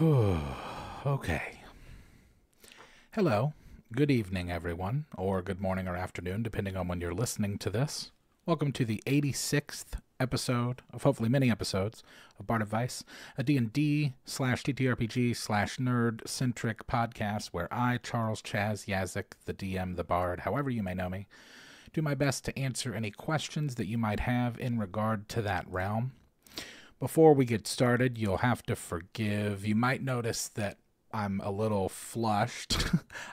Okay. Hello. Good evening, everyone, or good morning or afternoon, depending on when you're listening to this. Welcome to the 86th episode of hopefully many episodes of Bard Advice, a D&D slash TTRPG slash nerd-centric podcast where I, Charles Chaz Yazik, the DM, the Bard, however you may know me, do my best to answer any questions that you might have in regard to that realm. Before we get started, you'll have to forgive. You might notice that I'm a little flushed.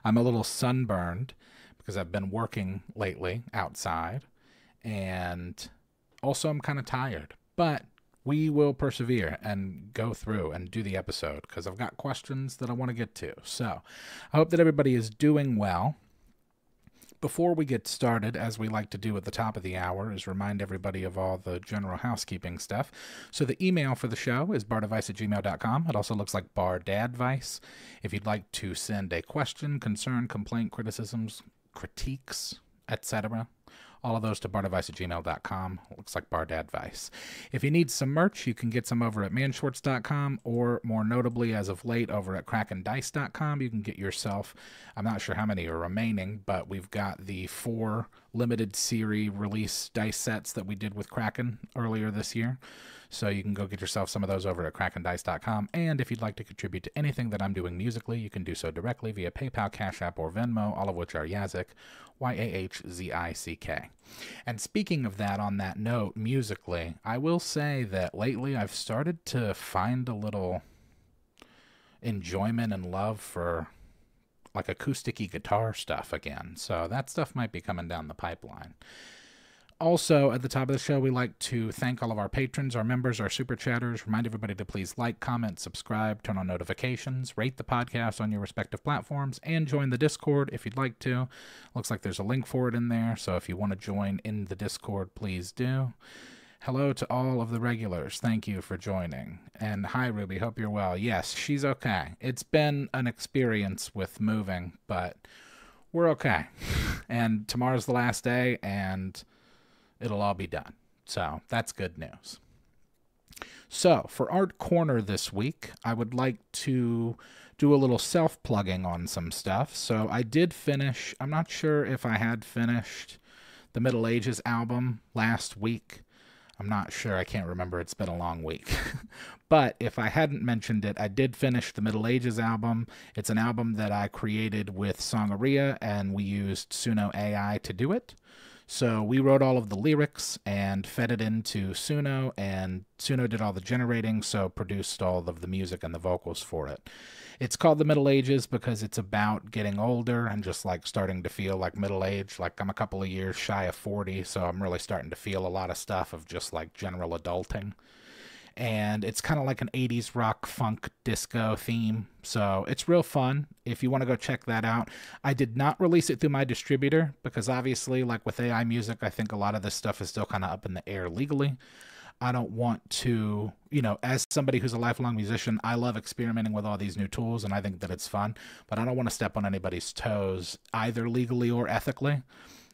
I'm a little sunburned because I've been working lately outside. And also I'm kind of tired. But we will persevere and go through and do the episode because I've got questions that I want to get to. So I hope that everybody is doing well. Before we get started, as we like to do at the top of the hour, is remind everybody of all the general housekeeping stuff. So the email for the show is bardadvice@gmail.com. It also looks like bardadvice. If you'd like to send a question, concern, complaint, criticisms, critiques, etc., all of those to bardadvice@gmail.com. Looks like bardadvice. If you need some merch, you can get some over at manschwartz.com, or more notably as of late over at krakendice.com. You can get yourself, I'm not sure how many are remaining, but we've got the 4 limited series release dice sets that we did with Kraken earlier this year. So you can go get yourself some of those over at krakendice.com. And if you'd like to contribute to anything that I'm doing musically, you can do so directly via PayPal, Cash App, or Venmo, all of which are Yazik, Yahzick. And speaking of that, on that note, musically, I will say that lately I've started to find a little enjoyment and love for like acoustic-y guitar stuff again. So that stuff might be coming down the pipeline. Also, at the top of the show, we like to thank all of our patrons, our members, our super chatters. Remind everybody to please like, comment, subscribe, turn on notifications, rate the podcast on your respective platforms, and join the Discord if you'd like to. Looks like there's a link for it in there, so if you want to join in the Discord, please do. Hello to all of the regulars. Thank you for joining. And hi, Ruby. Hope you're well. Yes, she's okay. It's been an experience with moving, but we're okay. And tomorrow's the last day, and it'll all be done. So that's good news. So for Art Corner this week, I would like to do a little self-plugging on some stuff. So I did finish, I'm not sure if I had finished the Middle Ages album last week. I'm not sure. I can't remember. It's been a long week. But if I hadn't mentioned it, I did finish the Middle Ages album. It's an album that I created with Songaria, and we used Suno AI to do it. So we wrote all of the lyrics and fed it into Suno, and Suno did all the generating, so produced all of the music and the vocals for it. It's called The Middle Ages because it's about getting older and just like starting to feel like middle age. Like I'm a couple of years shy of 40, so I'm really starting to feel a lot of stuff of just like general adulting. And it's kind of like an 80s rock, funk, disco theme. So it's real fun if you want to go check that out. I did not release it through my distributor because obviously, like with AI music, I think a lot of this stuff is still kind of up in the air legally. I don't want to, as somebody who's a lifelong musician, I love experimenting with all these new tools and I think that it's fun, but I don't want to step on anybody's toes either legally or ethically.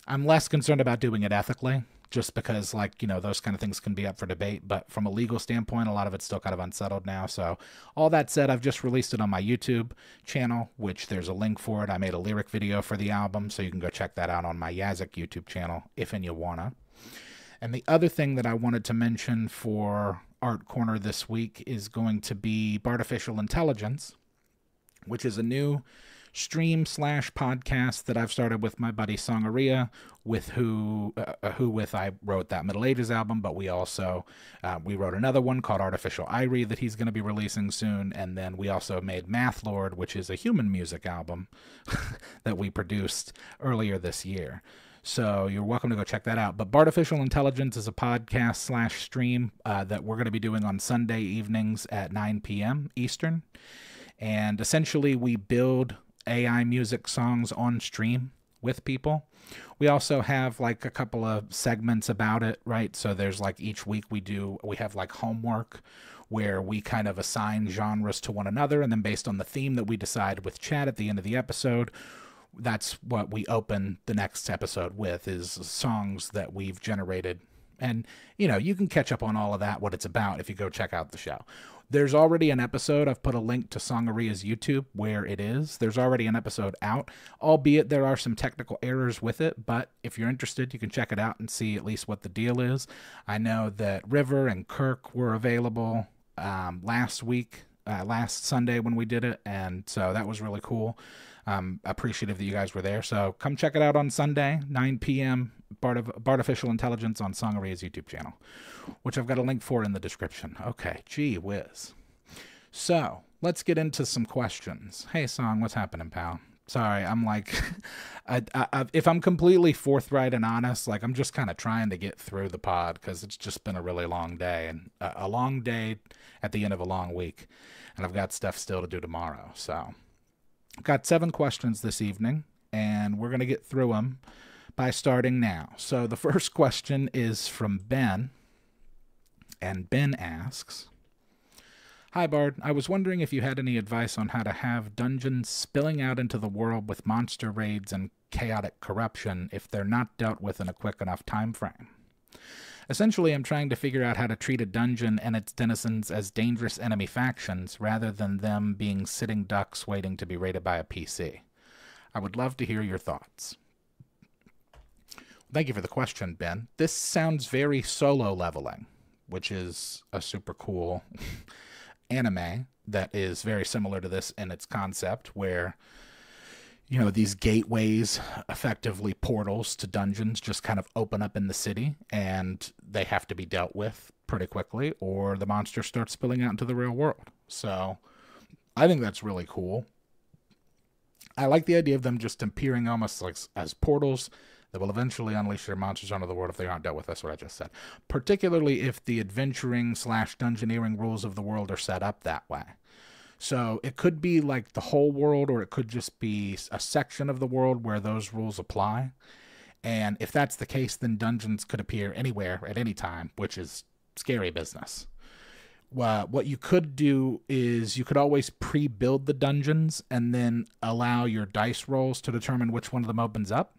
I'm less concerned about doing it ethically, just because, those kind of things can be up for debate. But from a legal standpoint, a lot of it's still kind of unsettled now. So all that said, I've just released it on my YouTube channel, which there's a link for it. I made a lyric video for the album, so you can go check that out on my Yazik YouTube channel if and you wanna. And the other thing that I wanted to mention for Art Corner this week is going to be Bartificial Intelligence, which is a new stream/podcast that I've started with my buddy Songaria, with who I wrote that Middle Ages album, but we also we wrote another one called Artificial Irie that he's going to be releasing soon, and then we also made Math Lord, which is a human music album that we produced earlier this year. So you're welcome to go check that out. But Bartificial Intelligence is a podcast/stream that we're going to be doing on Sunday evenings at 9 p.m. Eastern. And essentially we build AI music songs on stream with people. We also have like a couple of segments about it, right? So there's like each week we have like homework where we kind of assign genres to one another, and then based on the theme that we decide with chat at the end of the episode, that's what we open the next episode with, is songs that we've generated. And, you can catch up on all of that, what it's about, if you go check out the show. There's already an episode. I've put a link to Songaria's YouTube where it is. There's already an episode out, albeit there are some technical errors with it. But if you're interested, you can check it out and see at least what the deal is. I know that River and Kirk were available last Sunday when we did it, and so that was really cool. Appreciative that you guys were there. So come check it out on Sunday, 9 p.m. Bartificial Intelligence on Songaria's YouTube channel, which I've got a link for in the description. Okay, gee whiz. So let's get into some questions. Hey, Song, what's happening, pal? Sorry, I'm like, if I'm completely forthright and honest, like I'm just kind of trying to get through the pod because it's just been a really long day, and a long day at the end of a long week, and I've got stuff still to do tomorrow. So I've got 7 questions this evening, and we're going to get through them by starting now. So the first question is from Ben, and Ben asks, "Hi, Bard. I was wondering if you had any advice on how to have dungeons spilling out into the world with monster raids and chaotic corruption if they're not dealt with in a quick enough time frame. Essentially, I'm trying to figure out how to treat a dungeon and its denizens as dangerous enemy factions rather than them being sitting ducks waiting to be raided by a PC. I would love to hear your thoughts." Thank you for the question, Ben. This sounds very Solo Leveling, which is a super cool anime that is very similar to this in its concept, where, you know, these gateways, effectively portals to dungeons, just kind of open up in the city, and they have to be dealt with pretty quickly, or the monster starts spilling out into the real world. So I think that's really cool. I like the idea of them just appearing almost like as portals that will eventually unleash their monsters onto the world if they aren't dealt with. That's what I just said. Particularly if the adventuring/dungeoneering rules of the world are set up that way. So it could be like the whole world, or it could just be a section of the world where those rules apply. And if that's the case, then dungeons could appear anywhere at any time, which is scary business. What you could do is you could always pre-build the dungeons and then allow your dice rolls to determine which one of them opens up.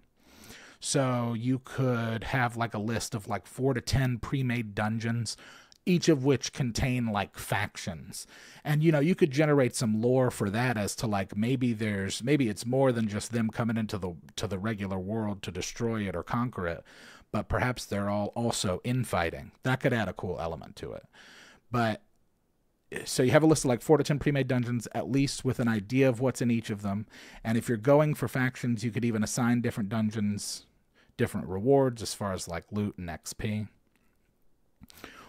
So you could have like a list of like 4 to 10 pre-made dungeons, each of which contain like factions. And, you know, you could generate some lore for that as to like maybe it's more than just them coming into the regular world to destroy it or conquer it, but perhaps they're all also infighting. That could add a cool element to it. But so you have a list of like 4 to 10 pre-made dungeons, at least with an idea of what's in each of them. And if you're going for factions, you could even assign different dungeons different rewards as far as like loot and XP.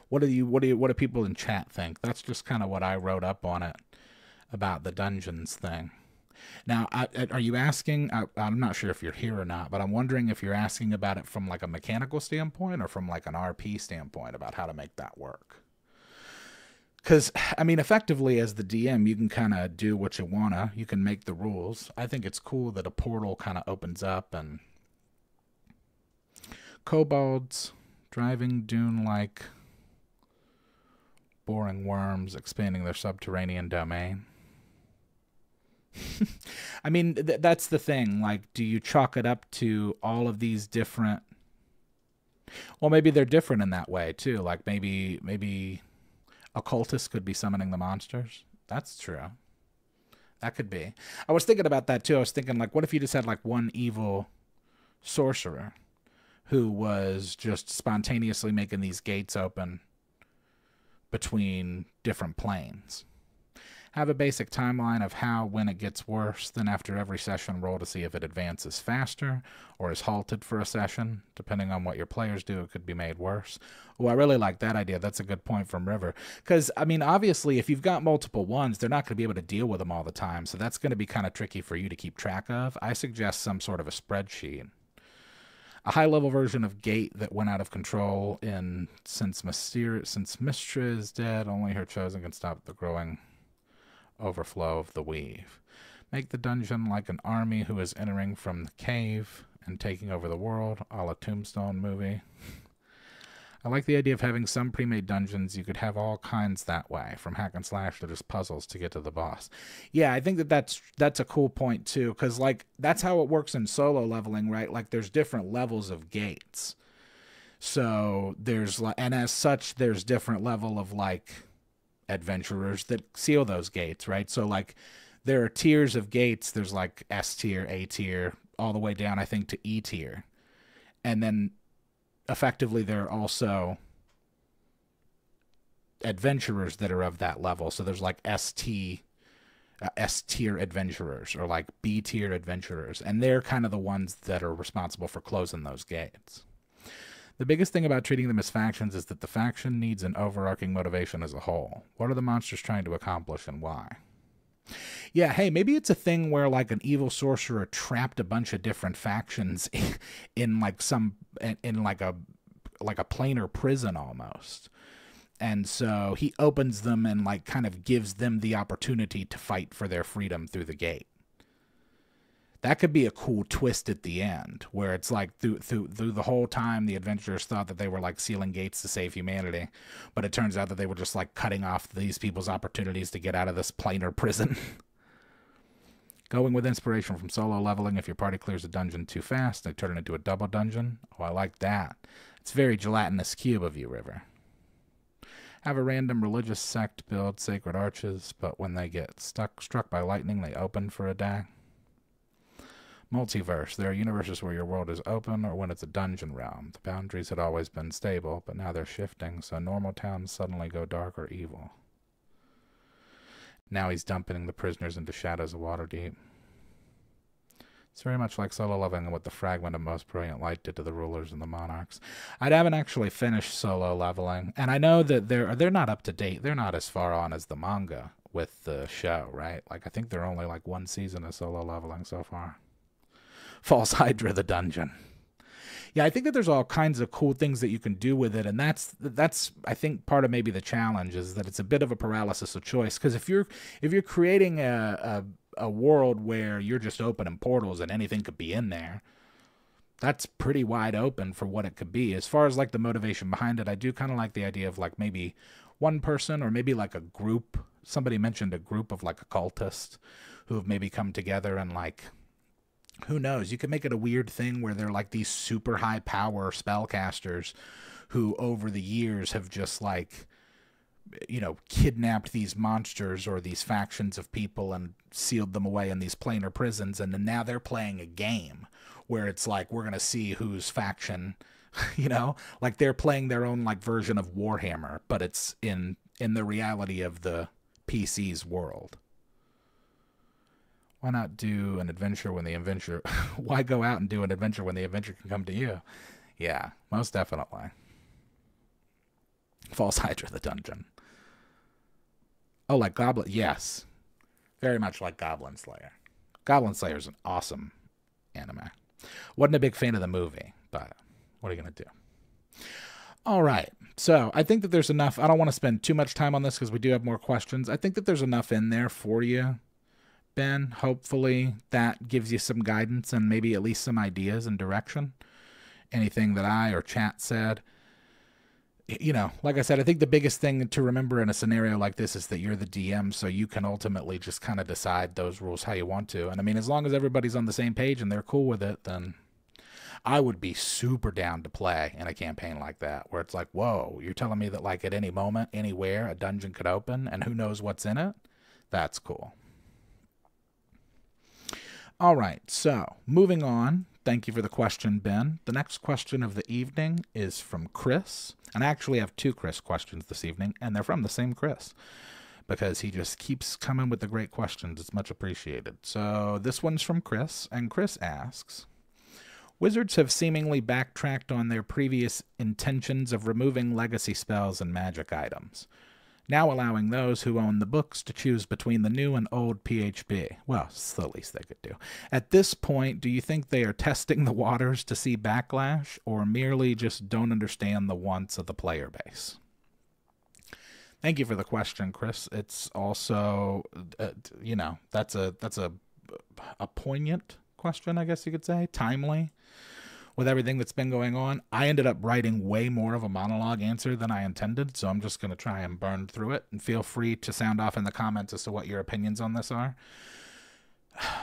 What do people in chat think? That's just kind of what I wrote up on it about the dungeons thing. Now, are you asking? I'm not sure if you're here or not, but I'm wondering if you're asking about it from like a mechanical standpoint or from like an RP standpoint about how to make that work. Because, I mean, effectively, as the DM, you can kind of do what you want to. You can make the rules. I think it's cool that a portal kind of opens up and kobolds driving dune-like boring worms expanding their subterranean domain. I mean, that's the thing. Like, do you chalk it up to all of these different... Well, maybe they're different in that way, too. Like, maybe occultists could be summoning the monsters. That's true. That could be. I was thinking about that, too. I was thinking, like, what if you just had, like, one evil sorcerer who was just spontaneously making these gates open between different planes? Have a basic timeline of how, when it gets worse, then after every session roll to see if it advances faster or is halted for a session. Depending on what your players do, it could be made worse. Oh, I really like that idea. That's a good point from River. Because, I mean, obviously, if you've got multiple ones, they're not going to be able to deal with them all the time, so that's going to be kind of tricky for you to keep track of. I suggest some sort of a spreadsheet. A high-level version of Gate that went out of control in since Mystra is dead, only her chosen can stop the growing overflow of the weave. Make the dungeon like an army who is entering from the cave and taking over the world, a la Tombstone movie. I like the idea of having some pre-made dungeons. You could have all kinds that way, from hack and slash to just puzzles to get to the boss. Yeah, I think that's a cool point too, because like that's how it works in Solo Leveling, right? Like there's different levels of gates. So there's like, and as such, there's different level of like adventurers that seal those gates, right? So like there are tiers of gates. There's like S tier, A tier, all the way down, I think, to E tier. And then effectively there are also adventurers that are of that level. So there's like S tier adventurers or like B tier adventurers. And they're kind of the ones that are responsible for closing those gates. The biggest thing about treating them as factions is that the faction needs an overarching motivation as a whole. What are the monsters trying to accomplish and why? Yeah, hey, maybe it's a thing where like an evil sorcerer trapped a bunch of different factions in like a planar prison almost. And so he opens them and like kind of gives them the opportunity to fight for their freedom through the gate. That could be a cool twist at the end, where it's like through the whole time the adventurers thought that they were like sealing gates to save humanity, but it turns out that they were just like cutting off these people's opportunities to get out of this planar prison. Going with inspiration from solo leveling. If your party clears a dungeon too fast, they turn it into a double dungeon. Oh, I like that. It's very gelatinous cube of you, River. Have a random religious sect build sacred arches, but when they get struck by lightning, they open for a day. Multiverse. There are universes where your world is open or when it's a dungeon realm. The boundaries had always been stable, but now they're shifting, so normal towns suddenly go dark or evil. Now he's dumping the prisoners into shadows of Waterdeep. It's very much like solo leveling and what the fragment of Most Brilliant Light did to the rulers and the monarchs. I haven't actually finished solo leveling, and I know that they're not up to date. They're not as far on as the manga with the show, right? Like I think they're only like one season of solo leveling so far. False Hydra the dungeon. Yeah, I think that there's all kinds of cool things that you can do with it, and that's I think part of maybe the challenge is that it's a bit of a paralysis of choice, because if you're creating a world where you're just opening portals and anything could be in there, that's pretty wide open for what it could be. As far as like the motivation behind it, I do kind of like the idea of like maybe one person or maybe like a group. Somebody mentioned a group of like occultists who have maybe come together and like, who knows, you could make it a weird thing where they're like these super high power spellcasters who over the years have just like, you know, kidnapped these monsters or these factions of people and sealed them away in these planar prisons, and then now they're playing a game where it's like we're gonna see whose faction, you know, like they're playing their own like version of Warhammer, but it's in the reality of the PC's world. Why not do an adventure when the adventure... Why go out and do an adventure when the adventure can come to you? Yeah, most definitely. False Hydra the dungeon. Oh, like Goblin... Yes. Very much like Goblin Slayer. Goblin Slayer is an awesome anime. Wasn't a big fan of the movie, but what are you going to do? All right. So I think that there's enough. I don't want to spend too much time on this because we do have more questions. I think that there's enough in there for you, Ben. Hopefully that gives you some guidance and maybe at least some ideas and direction. Anything that I or chat said, you know, like I said, I think the biggest thing to remember in a scenario like this is that you're the DM, so you can ultimately just kind of decide those rules how you want to. And I mean, as long as everybody's on the same page and they're cool with it, then I would be super down to play in a campaign like that, where it's like, whoa, you're telling me that like at any moment, anywhere, a dungeon could open and who knows what's in it? That's cool. All right, so moving on. Thank you for the question, Ben. The next question of the evening is from Chris. And I actually have two Chris questions this evening, and they're from the same Chris, because he just keeps coming with the great questions. It's much appreciated. So this one's from Chris, and Chris asks, Wizards have seemingly backtracked on their previous intentions of removing legacy spells and magic items, now allowing those who own the books to choose between the new and old PHB. Well, it's the least they could do. At this point, do you think they are testing the waters to see backlash, or merely just don't understand the wants of the player base? Thank you for the question, Chris. It's also, you know, that's a poignant question, I guess you could say, timely. With everything that's been going on, I ended up writing way more of a monologue answer than I intended, so I'm just going to try and burn through it, and feel free to sound off in the comments as to what your opinions on this are.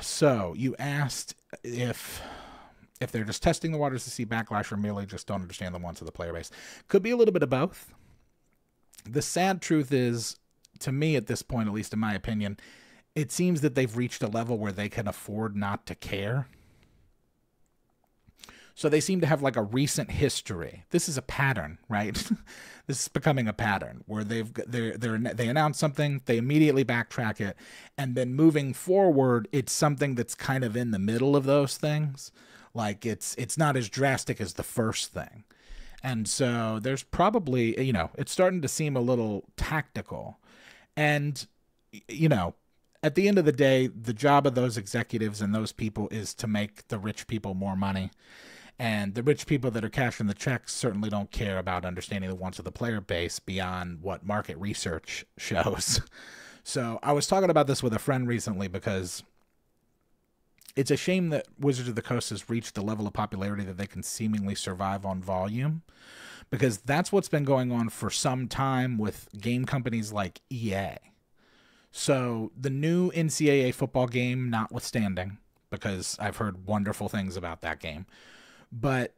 So, you asked if they're just testing the waters to see backlash or merely just don't understand the wants of the player base. Could be a little bit of both. The sad truth is, to me at this point, at least in my opinion, it seems that they've reached a level where they can afford not to care. So they seem to have like a recent history. This is a pattern, right? This is becoming a pattern where they announce something, they immediately backtrack it, and then moving forward, it's something that's kind of in the middle of those things. Like it's not as drastic as the first thing. And so there's probably, it's starting to seem a little tactical. And, at the end of the day, the job of those executives and those people is to make the rich people more money. And the rich people that are cashing the checks certainly don't care about understanding the wants of the player base beyond what market research shows. So I was talking about this with a friend recently because it's a shame that Wizards of the Coast has reached the level of popularity that they can seemingly survive on volume, because that's what's been going on for some time with game companies like EA. So the new NCAA football game notwithstanding, because I've heard wonderful things about that game, but,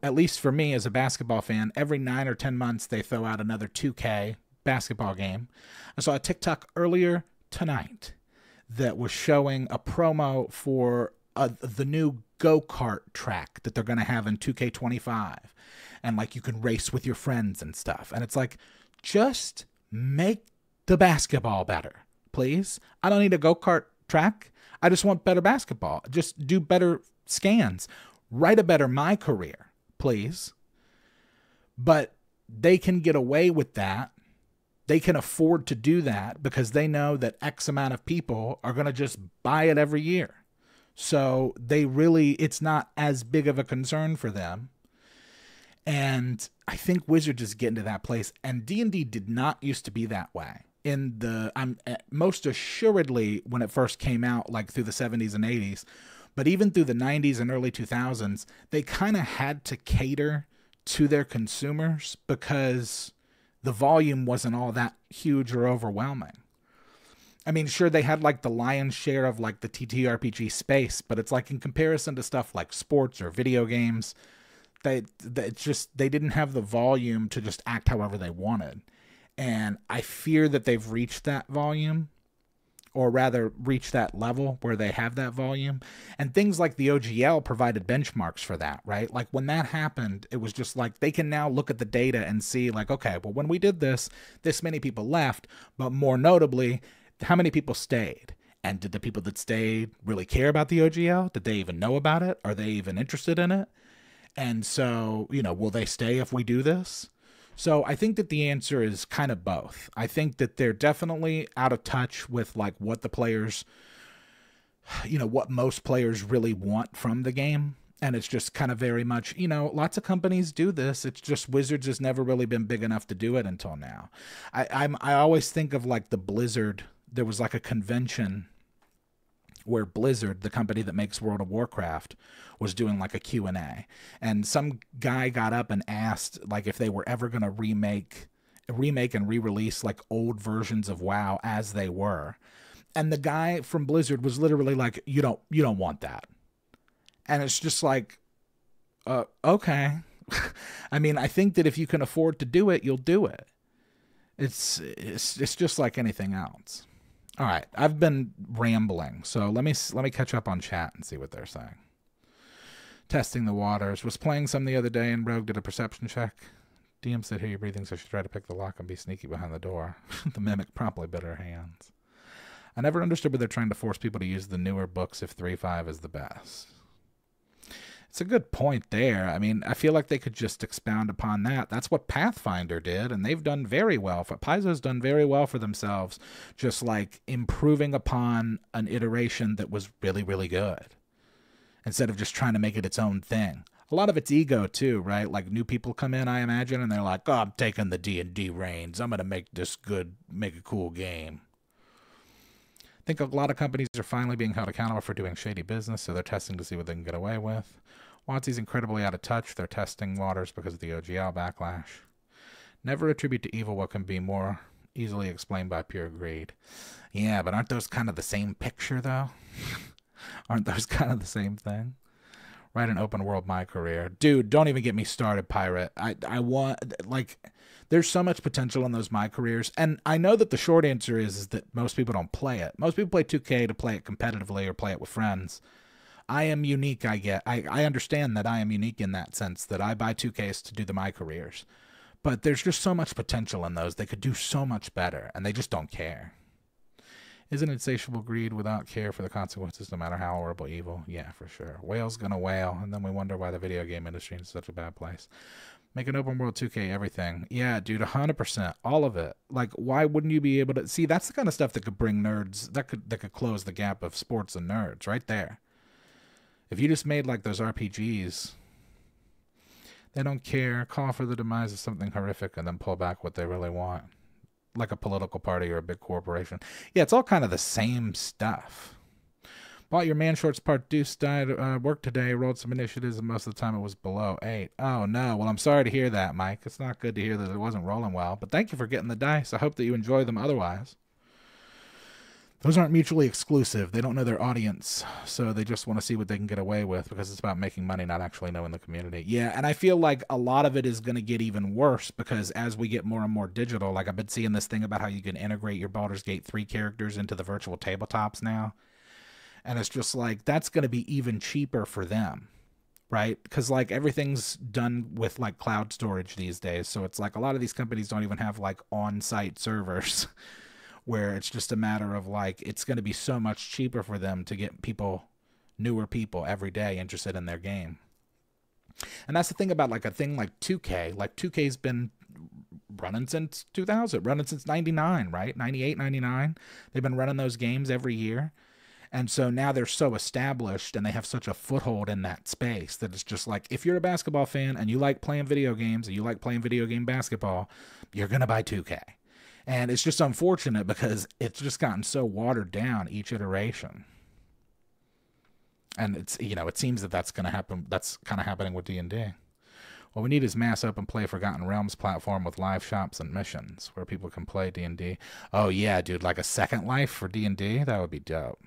at least for me as a basketball fan, every 9 or 10 months they throw out another 2K basketball game. I saw a TikTok earlier tonight that was showing a promo for the new go-kart track that they're going to have in 2K25. And, like, you can race with your friends and stuff. And it's like, just make the basketball better, please. I don't need a go-kart track. I just want better basketball. Just do better scans. Write a better My Career, please. But they can get away with that. They can afford to do that because they know that X amount of people are going to just buy it every year. So it's not as big of a concern for them. And I think Wizards is getting to that place. And D&D did not used to be that way. Most assuredly, when it first came out, like through the 70s and 80s, but even through the 90s and early 2000s, they kind of had to cater to their consumers because the volume wasn't all that huge or overwhelming. I mean, sure, they had like the lion's share of like the TTRPG space, but it's like in comparison to stuff like sports or video games, they didn't have the volume to just act however they wanted. And I fear that they've reached that volume, or rather reach that level where they have that volume. And things like the OGL provided benchmarks for that, right? Like when that happened, it was just like they can now look at the data and see like, okay, well, when we did this many people left, but more notably, how many people stayed? And did the people that stayed really care about the OGL? Did they even know about it? Are they even interested in it? And so, will they stay if we do this? So I think that the answer is kind of both. I think that they're definitely out of touch with like what the players, what most players really want from the game. And it's just kind of very much, lots of companies do this. It's just Wizards has never really been big enough to do it until now. I always think of like the Blizzard. There was like a convention where Blizzard, the company that makes World of Warcraft, was doing like a Q&A. And some guy got up and asked like if they were ever going to remake and re-release like old versions of WoW as they were. And the guy from Blizzard was literally like, you don't want that. And it's just like, okay. I mean, I think that if you can afford to do it, you'll do it. It's just like anything else. All right, I've been rambling, so let me catch up on chat and see what they're saying. Testing the waters. Was playing some the other day and Rogue did a perception check. DM said, hear you breathing, so she tried to pick the lock and be sneaky behind the door. The mimic promptly bit her hands. I never understood why they're trying to force people to use the newer books if 3.5 is the best. It's a good point there. I mean, I feel like they could just expound upon that. That's what Pathfinder did, and they've done very well. Paizo's done very well for themselves, just like improving upon an iteration that was really, really good, instead of just trying to make it its own thing. A lot of it's ego, too, right? Like, new people come in, I imagine, and they're like, oh, I'm taking the D&D reins. I'm going to make this good, make a cool game. I think a lot of companies are finally being held accountable for doing shady business, so they're testing to see what they can get away with. WotC's incredibly out of touch. They're testing waters because of the OGL backlash. Never attribute to evil what can be more easily explained by pure greed. Yeah, but aren't those kind of the same picture, though? Aren't those kind of the same thing? Write an open world My Career. Dude, don't even get me started, Pirate. I want, like, there's so much potential in those My Careers. And I know that the short answer is that most people don't play it. Most people play 2K to play it competitively or play it with friends. I am unique, I understand that I am unique in that sense, that I buy 2Ks to do the My Careers. But there's just so much potential in those. They could do so much better, and they just don't care. Is an insatiable greed without care for the consequences, no matter how horrible evil? Yeah, for sure. Whale's gonna whale, and then we wonder why the video game industry is such a bad place. Make an open world 2K everything. Yeah, dude, 100%. All of it. Like, why wouldn't you be able to... See, that's the kind of stuff that could bring nerds... That could close the gap of sports and nerds right there. If you just made, like, those RPGs... They don't care, call for the demise of something horrific, and then pull back what they really want. Like a political party or a big corporation. Yeah, it's all kind of the same stuff. Bought your Man Shorts Part Deuce died work today, rolled some initiatives, and most of the time it was below 8. Oh, no. Well, I'm sorry to hear that, Mike. It's not good to hear that it wasn't rolling well. But thank you for getting the dice. I hope that you enjoy them otherwise. Those aren't mutually exclusive. They don't know their audience, so they just want to see what they can get away with because it's about making money, not actually knowing the community. Yeah, and I feel like a lot of it is going to get even worse because as we get more and more digital, like I've been seeing this thing about how you can integrate your Baldur's Gate 3 characters into the virtual tabletops now. And it's just like, that's going to be even cheaper for them, right? Because like everything's done with like cloud storage these days. So it's like a lot of these companies don't even have like on-site servers where it's just a matter of like, it's going to be so much cheaper for them to get people, newer people every day interested in their game. And that's the thing about like a thing like 2K. Like 2K's been running since 2000, running since 99, right? 98, 99. They've been running those games every year. And so now they're so established and they have such a foothold in that space that it's just like, if you're a basketball fan and you like playing video games and you like playing video game basketball, you're going to buy 2K. And it's just unfortunate because it's just gotten so watered down each iteration. And it's, you know, it seems that that's going to happen. That's kind of happening with D&D. What we need is mass open play Forgotten Realms platform with live shops and missions where people can play D&D. Oh yeah, dude, like a Second Life for D&D? That would be dope.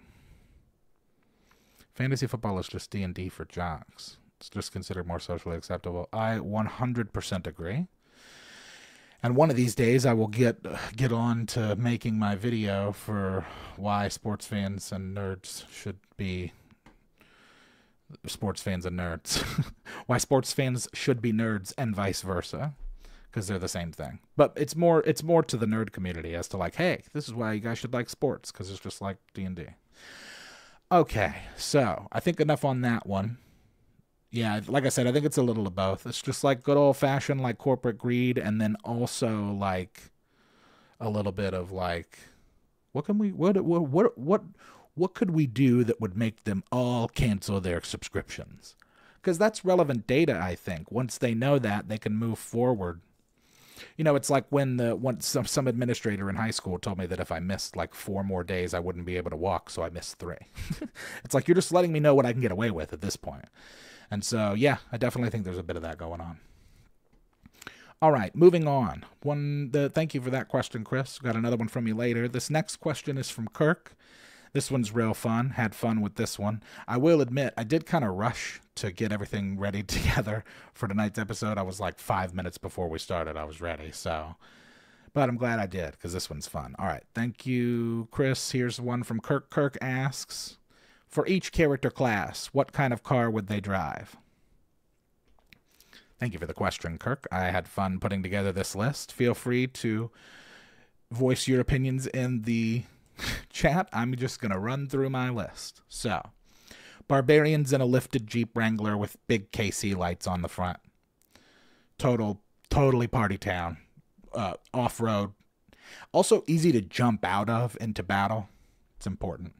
Fantasy football is just D&D for jocks. It's just considered more socially acceptable. I 100% agree. And one of these days I will get on to making my video for why sports fans and nerds should be sports fans and nerds. Why sports fans should be nerds and vice versa, because they're the same thing. But it's more to the nerd community as to like, hey, this is why you guys should like sports, because it's just like D&D. Okay, so I think enough on that one. Yeah, like I said, I think it's a little of both. It's just like good old-fashioned like corporate greed, and then also like a little bit of like, what could we do that would make them all cancel their subscriptions? Because that's relevant data, I think. Once they know that, they can move forward. You know, it's like when some administrator in high school told me that if I missed like 4 more days, I wouldn't be able to walk, so I missed 3. It's like, you're just letting me know what I can get away with at this point. And so, yeah, I definitely think there's a bit of that going on. All right, moving on. Thank you for that question, Chris. Got another one from you later. This next question is from Kirk. This one's real fun. Had fun with this one. I will admit, I did kind of rush to get everything ready together for tonight's episode. I was like 5 minutes before we started. I was ready, so... But I'm glad I did, because this one's fun. All right, thank you, Chris. Here's one from Kirk. Kirk asks, for each character class, what kind of car would they drive? Thank you for the question, Kirk. I had fun putting together this list. Feel free to voice your opinions in the chat. I'm just going to run through my list. So, barbarians in a lifted Jeep Wrangler with big KC lights on the front. Totally party town. Off-road. Also easy to jump out of into battle. It's important.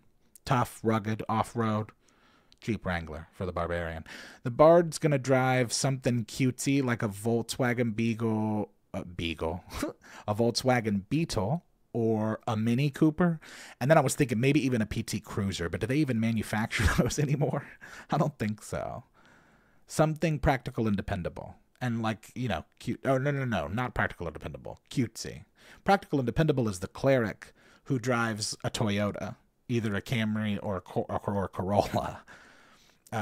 Tough, rugged, off-road. Jeep Wrangler for the barbarian. The bard's going to drive something cutesy like a Volkswagen a Volkswagen Beetle or a Mini Cooper. And then I was thinking maybe even a PT Cruiser, but do they even manufacture those anymore? I don't think so. Something practical and dependable. And like, you know, cute. Oh, no, not practical and dependable. Cutesy. Practical and dependable is the cleric who drives a Toyota, either a Camry or a Corolla.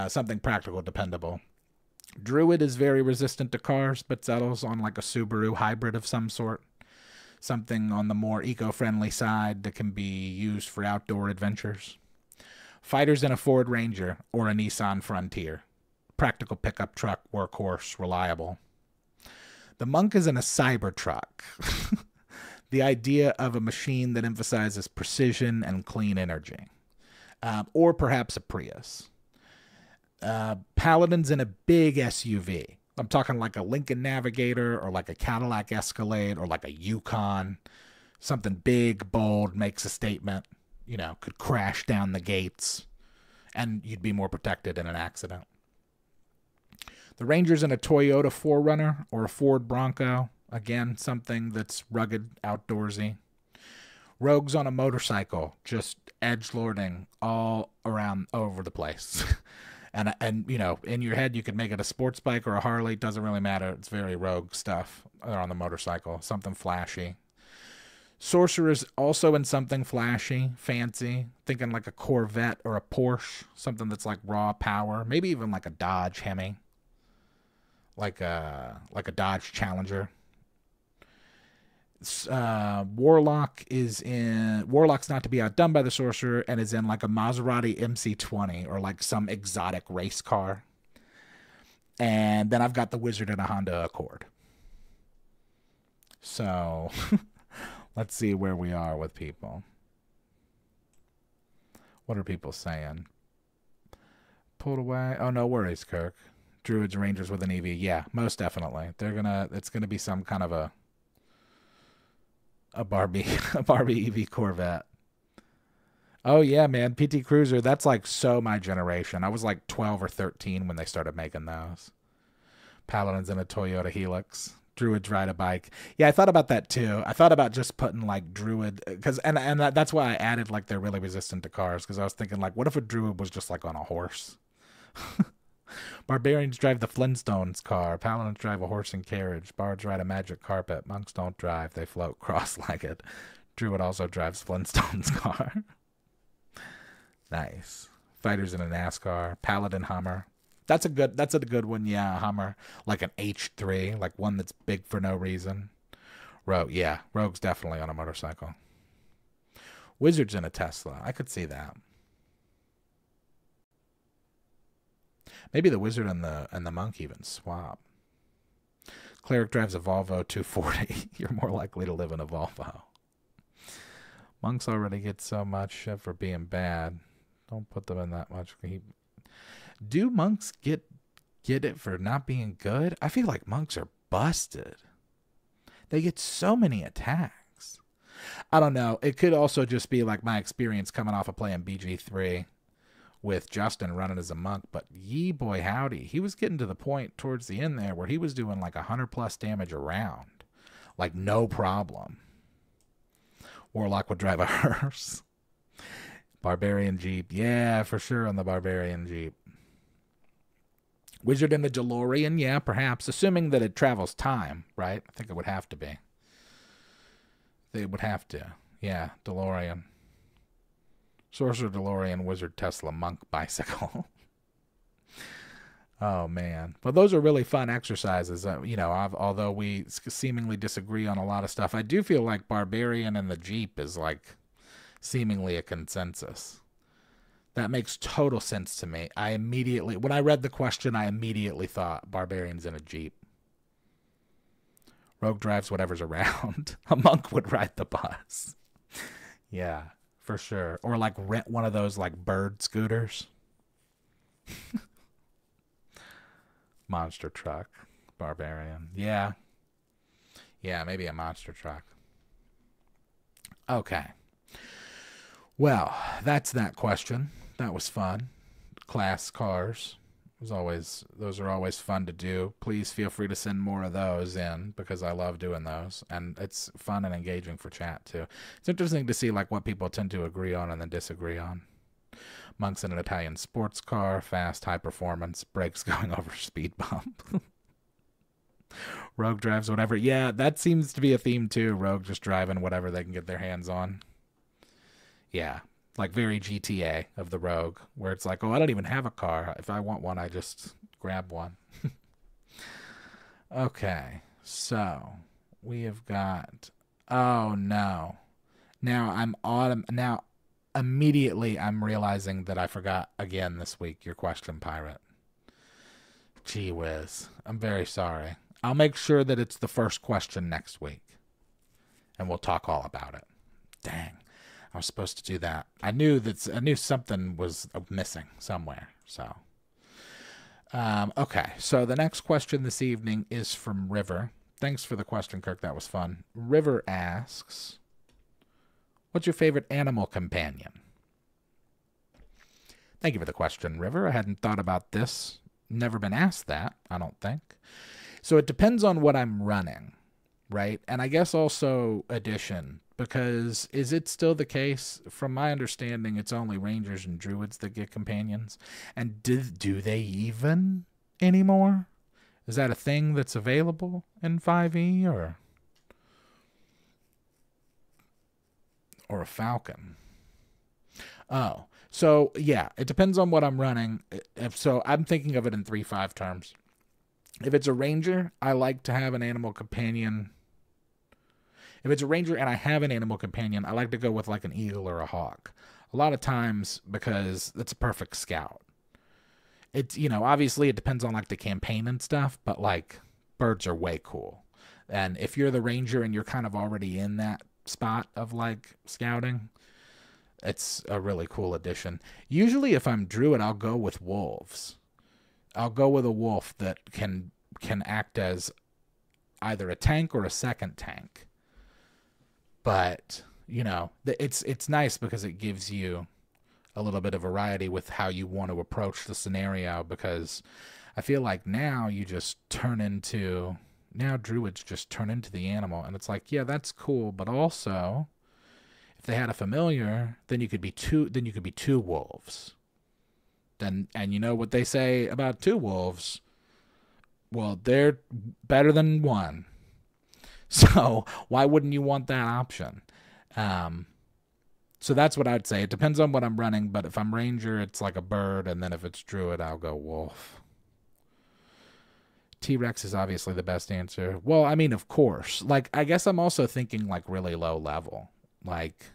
Something practical, dependable. Druid is very resistant to cars, but settles on like a Subaru hybrid of some sort. Something on the more eco-friendly side that can be used for outdoor adventures. Fighter's in a Ford Ranger or a Nissan Frontier. Practical pickup truck, workhorse, reliable. The monk is in a Cybertruck. The idea of a machine that emphasizes precision and clean energy. Or perhaps a Prius. Paladin's in a big SUV. I'm talking like a Lincoln Navigator or like a Cadillac Escalade or like a Yukon. Something big, bold, makes a statement. You know, could crash down the gates and you'd be more protected in an accident. The Ranger's in a Toyota 4Runner or a Ford Bronco. Again, something that's rugged, outdoorsy. Rogue's on a motorcycle, just edgelording all around over the place. And you know, in your head you could make it a sports bike or a Harley, doesn't really matter. It's very rogue stuff. They're on the motorcycle, something flashy. Sorcerer's also in something flashy, fancy, thinking like a Corvette or a Porsche, something that's like raw power, maybe even like a Dodge Hemi, like a Dodge Challenger. Warlock's not to be outdone by the Sorcerer and is in like a Maserati MC20 or like some exotic race car. And then I've got the Wizard in a Honda Accord. So let's see where we are with people. What are people saying? Pulled away. Oh, no worries, Kirk. Druids, Rangers with an EV. Yeah, most definitely. It's gonna be some kind of a Barbie EV Corvette. Oh yeah, man, PT Cruiser, that's like so my generation. I was like 12 or 13 when they started making those. Paladin's in a Toyota Helix. Druids ride a bike. Yeah, I thought about that too. I thought about just putting like Druid, that's why I added like they're really resistant to cars, because I was thinking like, what if a Druid was just like on a horse? Barbarians drive the Flintstones car. Paladins drive a horse and carriage. Bards ride a magic carpet. Monks don't drive. They float cross-legged. Druid also drives Flintstones car. Nice. Fighters in a NASCAR. Paladin Hummer. That's a good one. Yeah, a Hummer. Like an H3. Like one that's big for no reason. Rogue. Yeah, Rogue's definitely on a motorcycle. Wizard's in a Tesla. I could see that. Maybe the Wizard and the Monk even swap. Cleric drives a Volvo 240. You're more likely to live in a Volvo. Monks already get so much shit for being bad. Don't put them in that much. Do monks get it for not being good? I feel like monks are busted. They get so many attacks. I don't know. It could also just be like my experience coming off of playing BG3. With Justin running as a monk, but ye boy howdy, he was getting to the point towards the end there where he was doing like 100+ damage a round, like no problem. Warlock would drive a hearse. Barbarian Jeep, yeah, for sure on the Barbarian Jeep. Wizard in the DeLorean, yeah, perhaps, assuming that it travels time, right? I think it would have to be. They would have to, yeah, DeLorean. Sorcerer, DeLorean, Wizard, Tesla, Monk, Bicycle. Oh, man. But those are really fun exercises. You know, although we seemingly disagree on a lot of stuff, I do feel like Barbarian and the Jeep is like seemingly a consensus. That makes total sense to me. When I read the question, I immediately thought Barbarian's in a Jeep. Rogue drives whatever's around. A monk would ride the bus. Yeah. For sure. Or like rent one of those like bird scooters. Monster truck. Barbarian. Yeah. Yeah, maybe a monster truck. Okay. Well, that's that question. That was fun. Class cars. Those are always fun to do. Please feel free to send more of those in because I love doing those, and it's fun and engaging for chat too. It's interesting to see like what people tend to agree on and then disagree on. Monks in an Italian sports car, fast, high performance, brakes going over speed bump. Rogue drives whatever. Yeah, that seems to be a theme too. Rogue just driving whatever they can get their hands on. Yeah, Like very GTA of the Rogue, where it's like, oh, I don't even have a car. If I want one, I just grab one. Okay, so we have got. Oh no! Now immediately I'm realizing that I forgot again this week your question, Pirate. Gee whiz! I'm very sorry. I'll make sure that it's the first question next week, and we'll talk all about it. Dang, I was supposed to do that. I knew something was missing somewhere. So. Okay, so the next question this evening is from River. Thanks for the question, Kirk. That was fun. River asks, what's your favorite animal companion? Thank you for the question, River. I hadn't thought about this. Never been asked that, I don't think. So it depends on what I'm running, right? And I guess also addition, because is it still the case? From my understanding, it's only rangers and druids that get companions. And do they even anymore? Is that a thing that's available in 5e or a falcon? Oh, so yeah, it depends on what I'm running. So I'm thinking of it in 3-5 terms. If it's a ranger, I like to have an animal companion. If it's a ranger and I have an animal companion, I like to go with like an eagle or a hawk. A lot of times because it's a perfect scout. It's, obviously it depends on like the campaign and stuff, but like birds are way cool. And if you're the ranger and you're kind of already in that spot of like scouting, it's a really cool addition. Usually if I'm druid, I'll go with wolves. I'll go with a wolf that can act as either a tank or a second tank. But, it's nice because it gives you a little bit of variety with how you want to approach the scenario, because I feel like now druids just turn into the animal, and it's like, yeah, that's cool, but also if they had a familiar, then you could be two wolves. And you know what they say about two wolves? Well, they're better than one. So why wouldn't you want that option? So that's what I'd say. It depends on what I'm running, but if I'm ranger, it's like a bird, and then if it's druid, I'll go wolf. T-Rex is obviously the best answer. Well, I mean, of course. Like, I guess I'm also thinking like really low level. Like,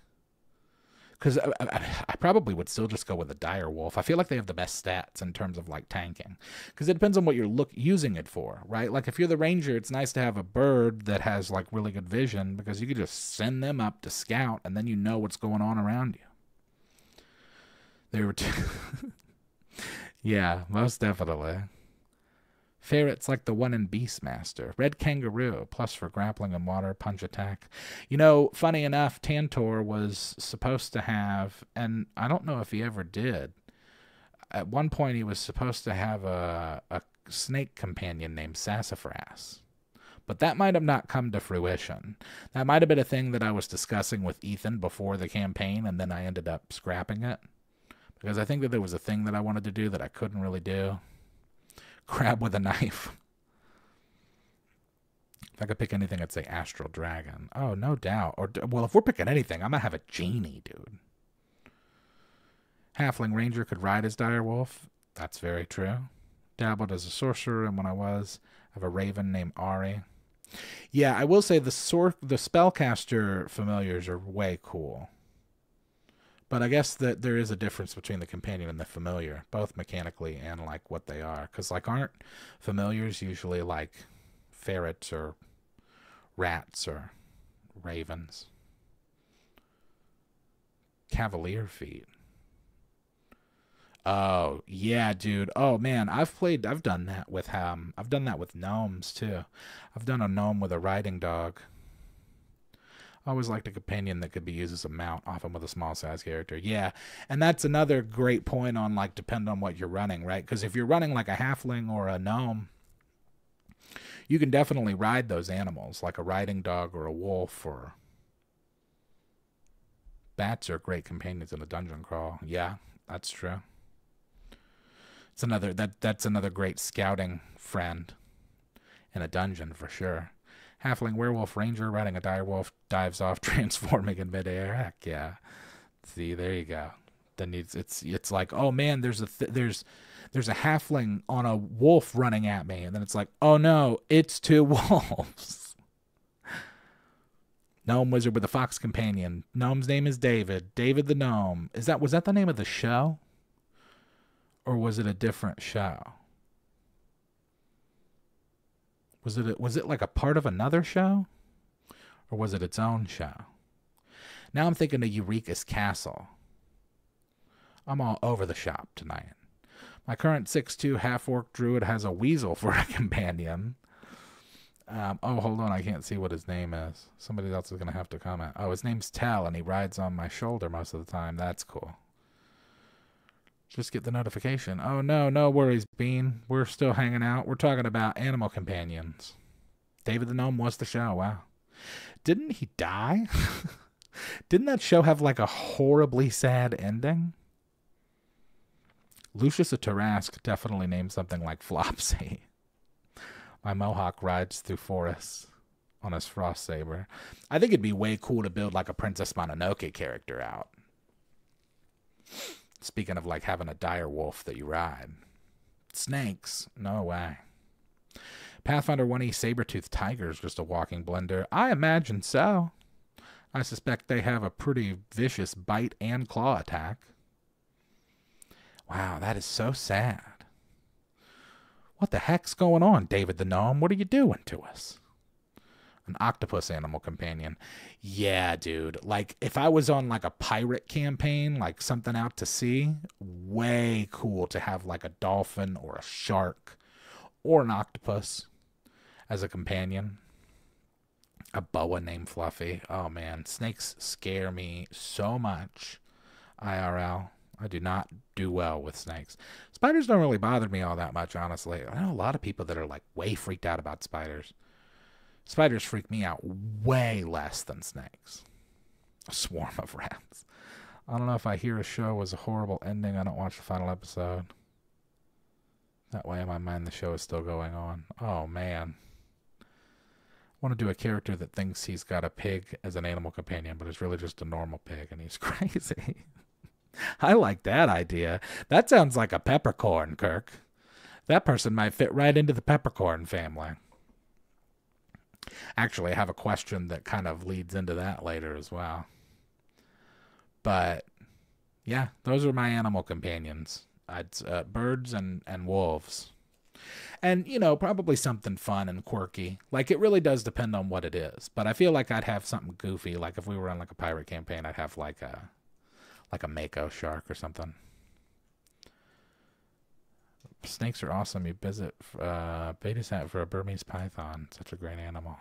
because I probably would still just go with a dire wolf. I feel like they have the best stats in terms of like tanking, because it depends on what you're using it for, right? Like if you're the ranger, it's nice to have a bird that has like really good vision, because you could just send them up to scout, and then you know what's going on around you. They were, yeah, most definitely. Ferret's like the one in Beastmaster. Red Kangaroo, plus for grappling and water, punch attack. Funny enough, Tantor was supposed to have, and I don't know if he ever did, at one point he was supposed to have a snake companion named Sassafras. But that might have not come to fruition. That might have been a thing that I was discussing with Ethan before the campaign, and then I ended up scrapping it. Because I think that there was a thing that I wanted to do that I couldn't really do. Crab with a knife. If I could pick anything, I'd say Astral Dragon. Oh, no doubt. Well, if we're picking anything, I'm going to have a genie, dude. Halfling Ranger could ride as Direwolf. That's very true. Dabbled as a sorcerer, and when I have a raven named Ari. Yeah, I will say the spellcaster familiars are way cool. But I guess that there is a difference between the companion and the familiar, both mechanically and like what they are. Because like aren't familiars usually like ferrets or rats or ravens? Cavalier feet. Oh yeah, dude. Oh man, I've done that with gnomes too. I've done a gnome with a riding dog. I always liked a companion that could be used as a mount, often with a small size character. Yeah, and that's another great point on like depend on what you're running, right? Because if you're running like a halfling or a gnome, you can definitely ride those animals, like a riding dog or a wolf, or bats are great companions in a dungeon crawl. Yeah, that's true. That's another great scouting friend in a dungeon for sure. Halfling werewolf ranger riding a direwolf dives off, transforming in midair. Heck yeah. See, there you go. then it's like, oh man, there's a halfling on a wolf running at me, and then it's like, oh no, it's two wolves. Gnome wizard with a fox companion. Gnome's name is David. David the gnome. Was that the name of the show? Or was it a different show? Was it like a part of another show? Or was it its own show? Now I'm thinking of Eureka's Castle. I'm all over the shop tonight. My current 6'2" half-orc druid has a weasel for a companion. Oh, hold on. I can't see what his name is. Somebody else is going to have to comment. Oh, his name's Tell, and he rides on my shoulder most of the time. That's cool. Just get the notification. Oh, no worries, Bean. We're still hanging out. We're talking about animal companions. David the Gnome was the show. Wow. Didn't he die? Didn't that show have like a horribly sad ending? Lucius of Tarrasque definitely named something like Flopsy. My Mohawk rides through forests on his frost saber. I think it'd be way cool to build like a Princess Mononoke character out. Speaking of like having a dire wolf that you ride. Snakes? No way. Pathfinder 1E saber-toothed tiger is just a walking blender. I imagine so. I suspect they have a pretty vicious bite and claw attack. Wow, that is so sad. What the heck's going on, David the Gnome? What are you doing to us? An octopus animal companion. Yeah, dude. Like, if I was on, like, a pirate campaign, like something out to sea, way cool to have, like, a dolphin or a shark or an octopus as a companion. A boa named Fluffy. Oh, man. Snakes scare me so much. IRL. I do not do well with snakes. Spiders don't really bother me all that much, honestly. I know a lot of people that are, like, way freaked out about spiders. Spiders freak me out way less than snakes. A swarm of rats. I don't know if I hear a show was a horrible ending. I don't watch the final episode. That way in my mind the show is still going on. Oh, man. I want to do a character that thinks he's got a pig as an animal companion, but it's really just a normal pig, and he's crazy. I like that idea. That sounds like a peppercorn, Kirk. That person might fit right into the peppercorn family. Actually, I have a question that kind of leads into that later as well. But, yeah, those are my animal companions. Birds and wolves. And, you know, probably something fun and quirky. Like, it really does depend on what it is. But I feel like I'd have something goofy. Like, if we were on, like, a pirate campaign, I'd have, like a mako shark or something. Snakes are awesome. You visit Betasat for a Burmese python. Such a great animal.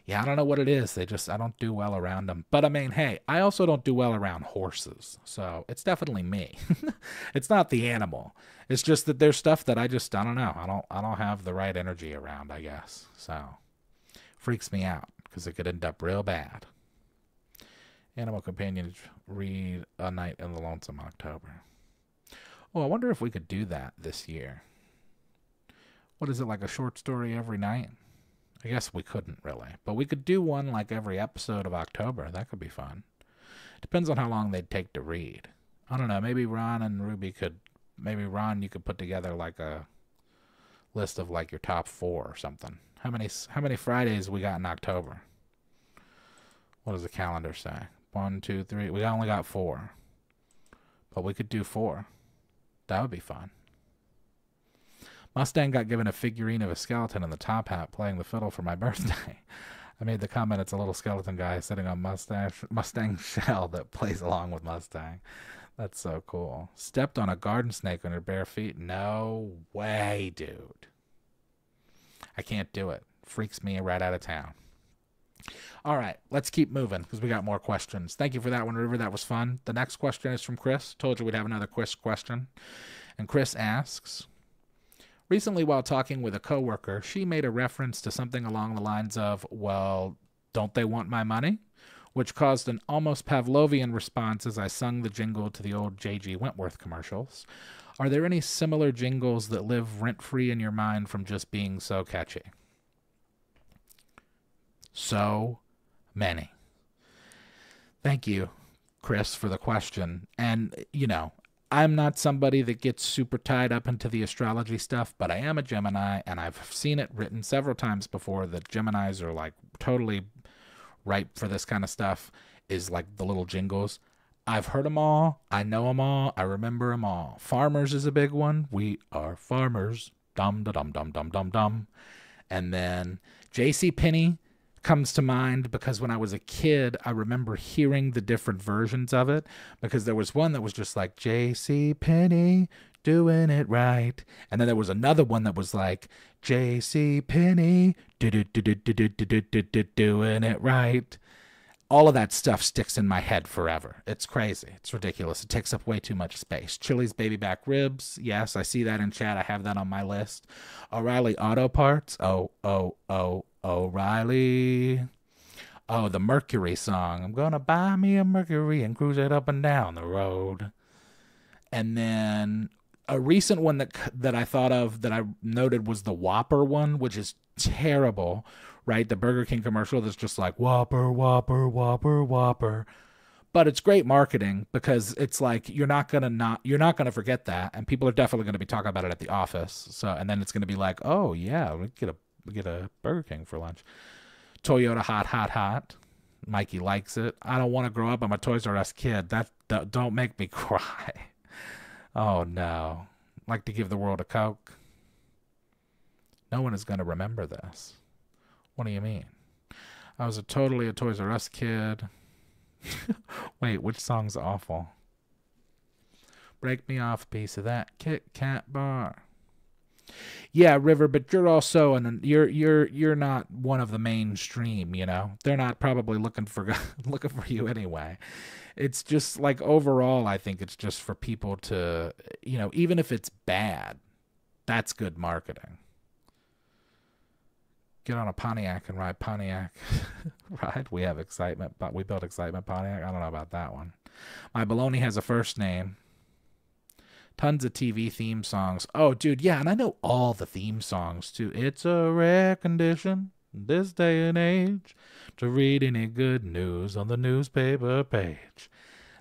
Yeah, I don't know what it is. I don't do well around them. But I mean, hey, I also don't do well around horses. So it's definitely me. It's not the animal. It's just that there's stuff that I don't know. I don't have the right energy around, I guess. So freaks me out because it could end up real bad. Animal companions read A Night in the Lonesome October. Oh, I wonder if we could do that this year. What is it, like a short story every night? I guess we couldn't really. But we could do one like every episode of October. That could be fun. Depends on how long they'd take to read. I don't know. Maybe Ron and Ruby could... Maybe Ron, you could put together like a list of like your top 4 or something. How many Fridays we got in October? What does the calendar say? 1, 2, 3. We only got 4. But we could do 4. That would be fun. Mustang got given a figurine of a skeleton in the top hat playing the fiddle for my birthday. I made the comment it's a little skeleton guy sitting on Mustang shell that plays along with Mustang. That's so cool. Stepped on a garden snake on her bare feet. No way, dude. I can't do it. Freaks me right out of town. All right, let's keep moving because we got more questions. Thank you for that one, River. That was fun. The next question is from Chris. Told you we'd have another quiz question. And Chris asks, recently while talking with a coworker, she made a reference to something along the lines of, well, don't they want my money? Which caused an almost Pavlovian response as I sung the jingle to the old J.G. Wentworth commercials. Are there any similar jingles that live rent-free in your mind from just being so catchy? So many. Thank you. Chris, for the question. And, you know, I'm not somebody that gets super tied up into the astrology stuff, but I am a Gemini, and I've seen it written several times before that Geminis are like totally ripe for this kind of stuff, is like the little jingles. I've heard them all. I know them all. I remember them all. Farmers is a big one. We are farmers. Dum da dum dum dum dum dum. And then J.C. Penney comes to mind because when I was a kid, I remember hearing the different versions of it, because there was one that was just like J.C. Penney doing it right, and then there was another one that was like J.C. Penney doing it right. All of that stuff sticks in my head forever. It's crazy. It's ridiculous. It takes up way too much space. Chili's baby back ribs. Yes, I see that in chat. I have that on my list. O'Reilly Auto Parts. O'Reilly. Oh, the Mercury song. I'm going to buy me a Mercury and cruise it up and down the road. And then a recent one that I thought of that I noted was the Whopper one, which is terrible. Right, the Burger King commercial that's just like Whopper, Whopper, Whopper, Whopper, but it's great marketing because it's like you're not gonna forget that, and people are definitely gonna be talking about it at the office. So, and then it's gonna be like, oh yeah, we get a Burger King for lunch. Toyota hot, hot, hot. Mikey likes it. I don't want to grow up. I'm a Toys R Us kid. That don't make me cry. Oh no, like to give the world a Coke. No one is gonna remember this. What do you mean? I was totally a Toys R Us kid. Wait, which song's awful? Break me off a piece of that Kit Kat bar. Yeah, River, but you're also you're not one of the mainstream, you know. They're not probably looking for you anyway. It's just like overall, I think it's just for people to, you know, even if it's bad, that's good marketing. Get on a Pontiac and ride Pontiac. Right? We have excitement, but we built excitement Pontiac. I don't know about that one. My baloney has a first name. Tons of TV theme songs. Oh, dude, yeah, and I know all the theme songs too. It's a rare condition this day and age to read any good news on the newspaper page.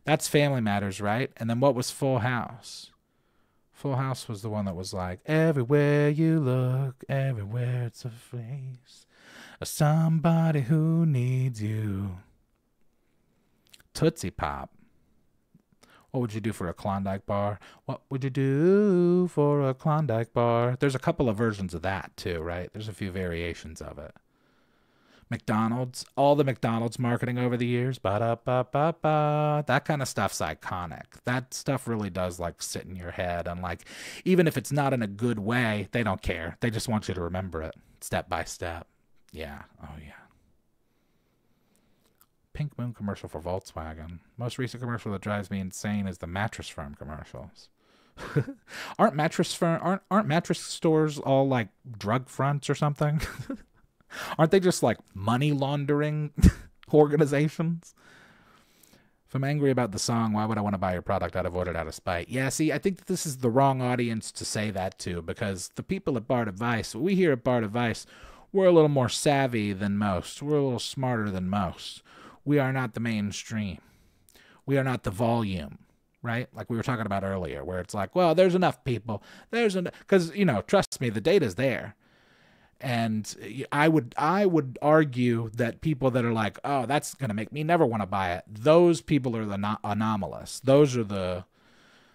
That's Family Matters, right? And then what was Full House? Full House was the one that was like, everywhere you look, everywhere it's a face of somebody who needs you. Tootsie Pop. What would you do for a Klondike bar? What would you do for a Klondike bar? There's a couple of versions of that too, right? There's a few variations of it. McDonald's, all the McDonald's marketing over the years, ba-da-ba-ba-ba, that kind of stuff's iconic. That stuff really does like sit in your head, and like even if it's not in a good way, they don't care. They just want you to remember it step by step. Yeah, oh yeah. Pink Moon commercial for Volkswagen. Most recent commercial that drives me insane is the Mattress Firm commercials. Aren't mattress stores all like drug fronts or something? Aren't they just like money laundering organizations? If I'm angry about the song, why would I want to buy your product? I'd avoid it out of spite. Yeah, see, I think that this is the wrong audience to say that to, because the people at Bart Advice, we here at Bart Advice, we're a little more savvy than most. We're a little smarter than most. We are not the mainstream. We are not the volume, right? Like we were talking about earlier, where it's like, well, there's enough people. Because, you know, trust me, the data's there. And I would argue that people that are like, oh, that's going to make me never want to buy it, those people are the anomalous. Those are the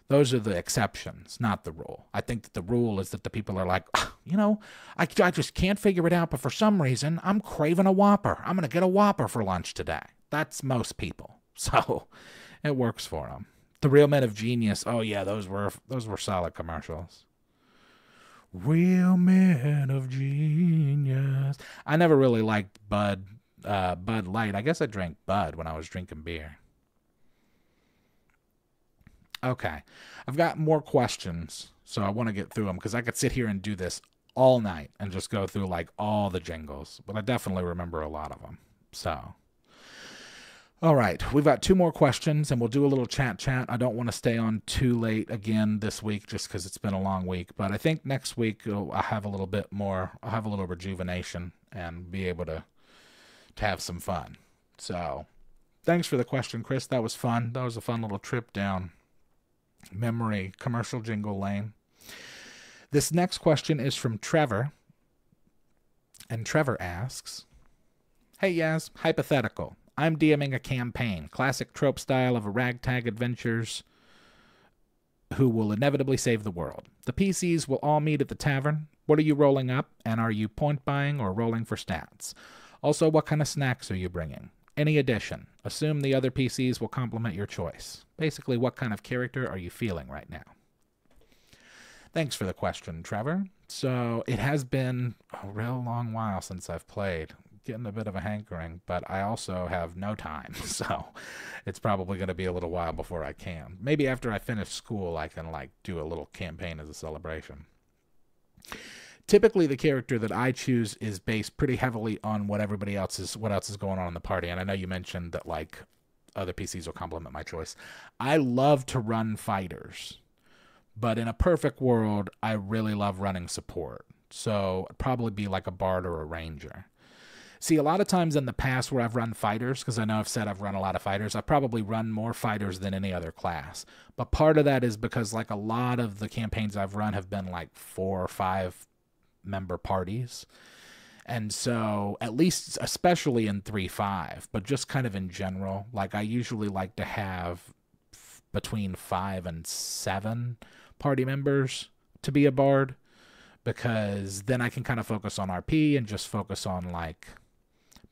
exceptions, not the rule. I think that the rule is that the people are like, you know, I just can't figure it out, but for some reason, I'm craving a Whopper. I'm going to get a Whopper for lunch today. That's most people. So it works for them. The Real Men of Genius. Oh, yeah, those were solid commercials. Real Men of Genius. I never really liked Bud Light. I guess I drank Bud when I was drinking beer. Okay. I've got more questions, so I want to get through them because I could sit here and do this all night and just go through like all the jingles, but I definitely remember a lot of them. So, all right, we've got 2 more questions and we'll do a little chat. I don't want to stay on too late again this week just because it's been a long week, but I think next week I'll have a little bit more, I'll have a little rejuvenation and be able to have some fun. So Thanks for the question, Chris. That was fun. That was a fun little trip down memory commercial jingle lane. This next question is from Trevor. And Trevor asks, hey, Yaz, hypothetical. I'm DMing a campaign, classic trope style of a ragtag adventures who will inevitably save the world. The PCs will all meet at the tavern. What are you rolling up, and are you point buying or rolling for stats? Also, what kind of snacks are you bringing? Any addition? Assume the other PCs will complement your choice. Basically, what kind of character are you feeling right now? Thanks for the question, Trevor. So it has been a real long while since I've played. Getting a bit of a hankering, but I also have no time, so it's probably going to be a little while before I can. Maybe after I finish school, I can do a little campaign as a celebration. Typically, the character that I choose is based pretty heavily on what else is going on in the party. And I know you mentioned that other PCs will complement my choice. I love to run fighters, but in a perfect world, I really love running support. So I'd probably be like a bard or a ranger. See, a lot of times in the past where I've run fighters, because I know I've said I've run a lot of fighters, I've probably run more fighters than any other class. But part of that is because a lot of the campaigns I've run have been 4 or 5 member parties. And so, at least, especially in 3.5, but just kind of in general, I usually like to have between 5 and 7 party members to be a bard, because then I can kind of focus on RP and just focus on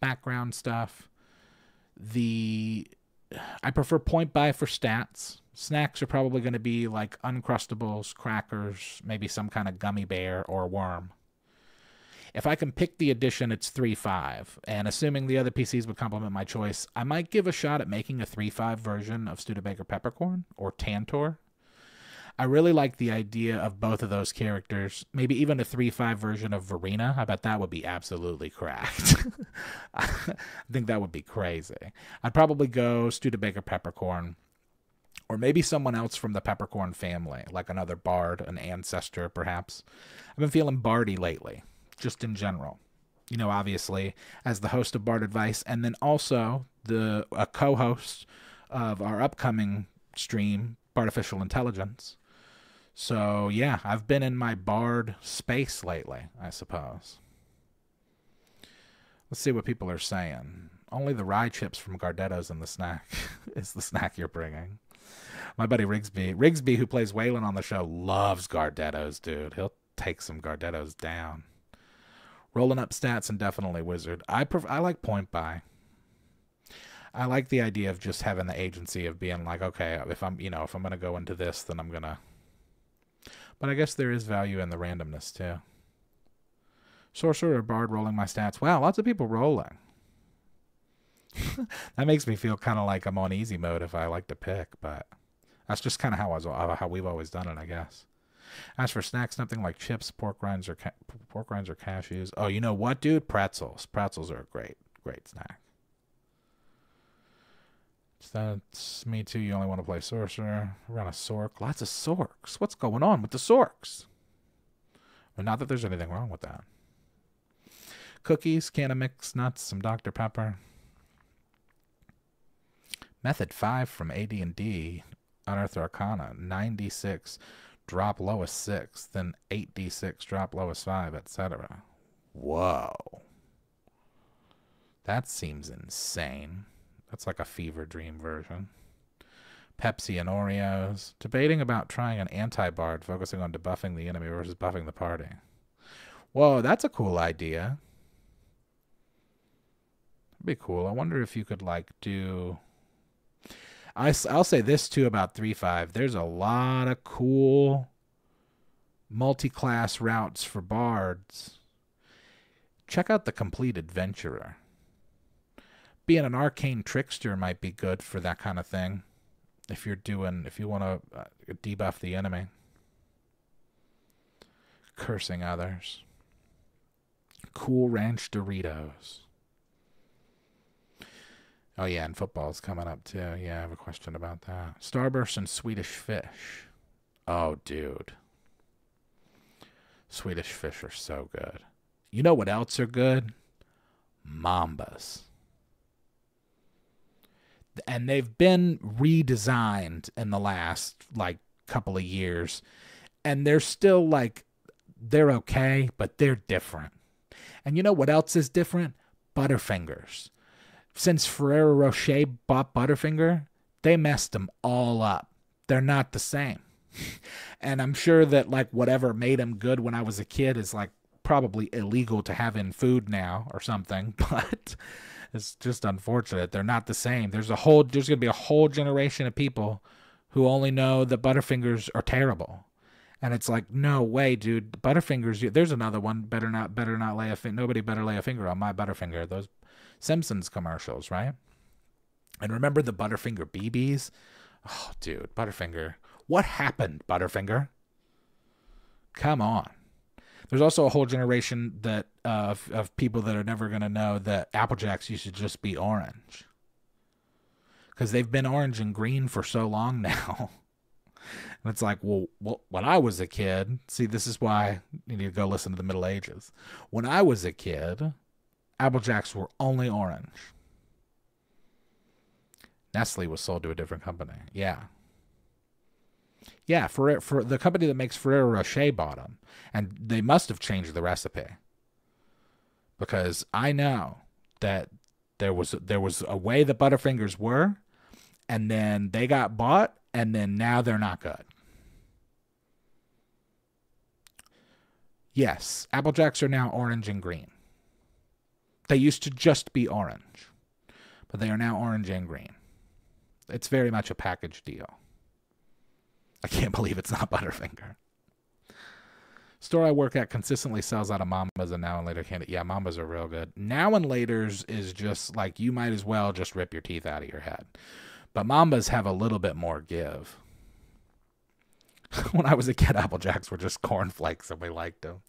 background stuff. I prefer point buy for stats. Snacks are probably going to be Uncrustables, crackers, maybe some kind of gummy bear or worm. If I can pick the edition, it's 3.5, and assuming the other PCs would complement my choice, I might give a shot at making a 3.5 version of Studebaker Peppercorn or Tantor. I really like the idea of both of those characters. Maybe even a 3.5 version of Verena. I bet that would be absolutely cracked. I think that would be crazy. I'd probably go Studebaker Peppercorn, or maybe someone else from the Peppercorn family, like another bard, an ancestor perhaps. I've been feeling bardy lately, just in general. Obviously, as the host of Bard Advice, and then also a co-host of our upcoming stream, Bartificial Intelligence. So, yeah, I've been in my bard space lately, I suppose. Let's see what people are saying. Only the rye chips from Gardetto's in the snack is the snack you're bringing. My buddy Rigsby, who plays Waylon on the show, loves Gardetto's, dude. He'll take some Gardetto's down. Rolling up stats and definitely wizard. I like point buy. I like the idea of just having the agency of being okay, if I'm going to go into this, then I'm going to. But I guess there is value in the randomness too. Sorcerer or bard rolling my stats. Wow, lots of people rolling. That makes me feel kind of like I'm on easy mode if I like to pick, but that's just kind of how we've always done it, I guess. As for snacks, something like chips, pork rinds, or cashews. Oh, you know what, dude? Pretzels. Pretzels are a great snack. That's me too. You only want to play sorcerer. Run a sork. Lots of sorks. What's going on with the sorks? Well, not that there's anything wrong with that. Cookies, can of mixed nuts, some Dr. Pepper. Method 5 from AD&D, Unearthed Arcana, 9d6, drop lowest 6, then 8d6, drop lowest 5, etc. Whoa. That seems insane. That's like a fever dream version. Pepsi and Oreos. Debating about trying an anti-bard, focusing on debuffing the enemy versus buffing the party. Whoa, that's a cool idea. That'd be cool. I wonder if you could do... I'll say this too about 3.5. There's a lot of cool multi-class routes for bards. Check out the Complete Adventurer. Being an arcane trickster might be good for that kind of thing. If you want to debuff the enemy. Cursing others. Cool Ranch Doritos. Oh, yeah, and football's coming up, too. Yeah, I have a question about that. Starburst and Swedish Fish. Oh, dude. Swedish Fish are so good. You know what else are good? Mambas. And they've been redesigned in the last like couple of years, and they're still like, they're okay, but they're different. And you know what else is different? Butterfingers. Since Ferrero Rocher bought Butterfinger, they messed them all up. They're not the same. And I'm sure that like whatever made them good when I was a kid is like probably illegal to have in food now or something, but it's just unfortunate. They're not the same. There's going to be a whole generation of people who only know that Butterfingers are terrible. And it's like, no way, dude. Butterfingers, there's another one. Better not lay a finger. Nobody better lay a finger on my Butterfinger. Those Simpsons commercials, right? And remember the Butterfinger BBs? Oh, dude, Butterfinger. What happened, Butterfinger? Come on. There's also a whole generation that of people that are never going to know that Apple Jacks used to just be orange. Because they've been orange and green for so long now. And it's like, well, when I was a kid, see, this is why you need to go listen to the Middle Ages. When I was a kid, Apple Jacks were only orange. Nestle was sold to a different company. Yeah. Yeah, for the company that makes Ferrero Rocher bought them. And they must have changed the recipe. Because I know that there was a way the Butterfingers were, and then they got bought, and then now they're not good. Yes, Apple Jacks are now orange and green. They used to just be orange, but they are now orange and green. It's very much a package deal. I can't believe it's not Butterfinger. Store I work at consistently sells out of Mambas and Now and Later candy. Yeah, Mambas are real good. Now and Later's is just like, you might as well just rip your teeth out of your head. But Mambas have a little bit more give. When I was a kid, Apple Jacks were just cornflakes and we liked them.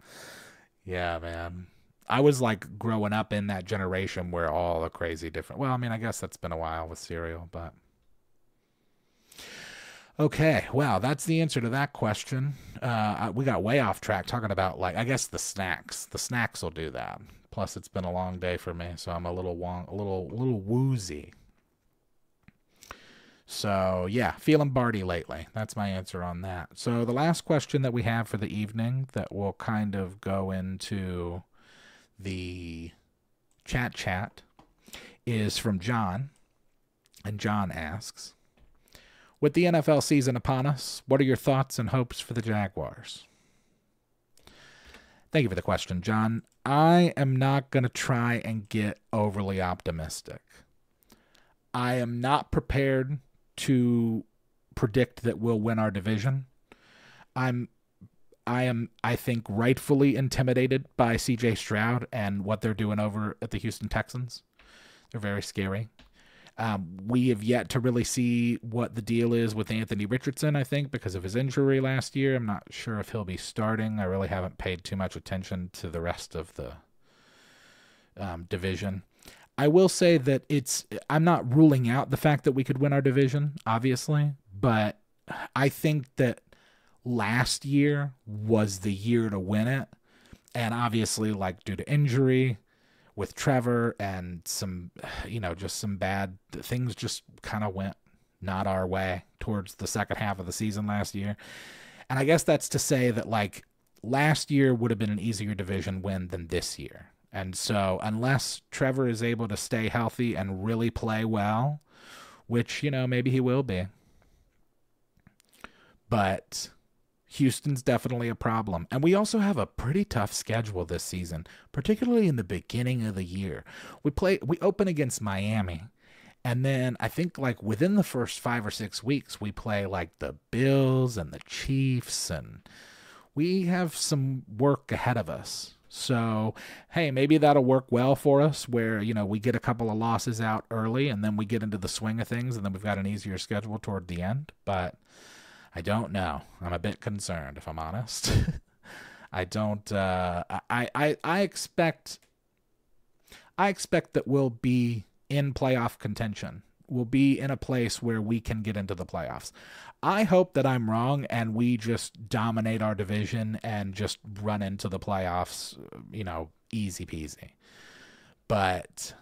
Yeah, man. I was like growing up in that generation where all the crazy different... Well, I mean, I guess that's been a while with cereal, but... Okay, wow, that's the answer to that question. We got way off track talking about, like, I guess the snacks. The snacks will do that. Plus, it's been a long day for me, so I'm a little woozy. So, yeah, feeling Barty lately. That's my answer on that. So the last question that we have for the evening that will kind of go into the chat is from John. And John asks, with the NFL season upon us, what are your thoughts and hopes for the Jaguars? Thank you for the question, John. I am not going to try and get overly optimistic. I am not prepared to predict that we'll win our division. I am, I think, rightfully intimidated by C.J. Stroud and what they're doing over at the Houston Texans. They're very scary. We have yet to really see what the deal is with Anthony Richardson, I think, because of his injury last year. I'm not sure if he'll be starting. I really haven't paid too much attention to the rest of the division. I will say that I'm not ruling out the fact that we could win our division, obviously, but I think that last year was the year to win it. And obviously, like, due to injury with Trevor and some, just some bad things just kind of went not our way towards the second half of the season last year. And I guess that's to say that, like, last year would have been an easier division win than this year. And so unless Trevor is able to stay healthy and really play well, which, maybe he will be. But Houston's definitely a problem. And we also have a pretty tough schedule this season, particularly in the beginning of the year. We open against Miami. And then I think like within the first 5 or 6 weeks, we play like the Bills and the Chiefs. And we have some work ahead of us. So, hey, maybe that'll work well for us where, we get a couple of losses out early and then we get into the swing of things and then we've got an easier schedule toward the end. But I don't know. I'm a bit concerned, if I'm honest. I don't, I expect that we'll be in playoff contention. We'll be in a place where we can get into the playoffs. I hope that I'm wrong and we just dominate our division and just run into the playoffs, easy peasy. But,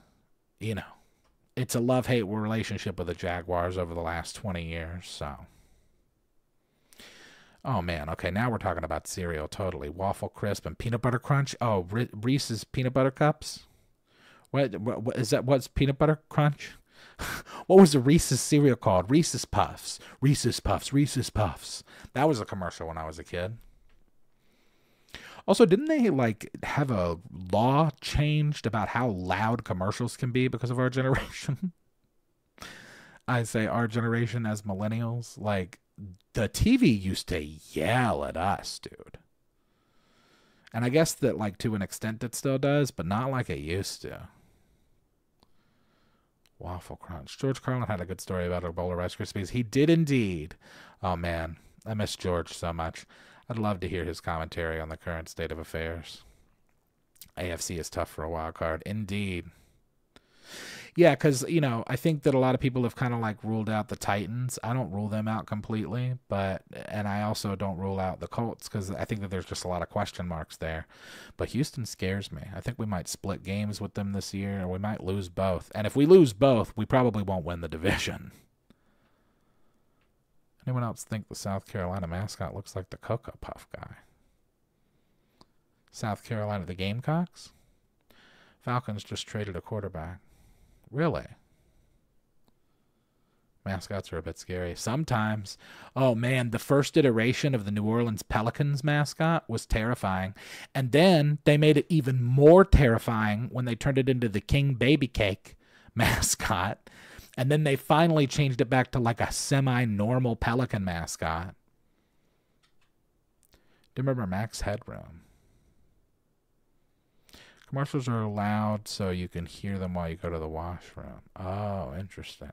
it's a love-hate relationship with the Jaguars over the last 20 years, so. Oh, man. Okay, now we're talking about cereal, totally. Waffle Crisp and Peanut Butter Crunch. Oh, Reese's Peanut Butter Cups? What is that? What's Peanut Butter Crunch? What was the Reese's cereal called? Reese's Puffs. Reese's Puffs. Reese's Puffs. That was a commercial when I was a kid. Also, didn't they like have a law changed about how loud commercials can be because of our generation? I say our generation as millennials. Like, the TV used to yell at us, dude. And I guess that, like, to an extent it still does, but not like it used to. Waffle Crunch. George Carlin had a good story about a bowl of Rice Krispies. He did indeed. Oh, man. I miss George so much. I'd love to hear his commentary on the current state of affairs. AFC is tough for a wild card. Indeed. Yeah, because, you know, I think that a lot of people have kind of like ruled out the Titans. I don't rule them out completely, and I also don't rule out the Colts because I think that there's just a lot of question marks there. But Houston scares me. I think we might split games with them this year, or we might lose both. And if we lose both, we probably won't win the division. Anyone else think the South Carolina mascot looks like the Cocoa Puff guy? South Carolina, the Gamecocks? Falcons just traded a quarterback. Really? Mascots are a bit scary. Sometimes. Oh, man, the first iteration of the New Orleans Pelicans mascot was terrifying. And then they made it even more terrifying when they turned it into the King Baby Cake mascot. And then they finally changed it back to like a semi-normal Pelican mascot. Do you remember Max Headroom? Commercials are loud so you can hear them while you go to the washroom. Oh, interesting.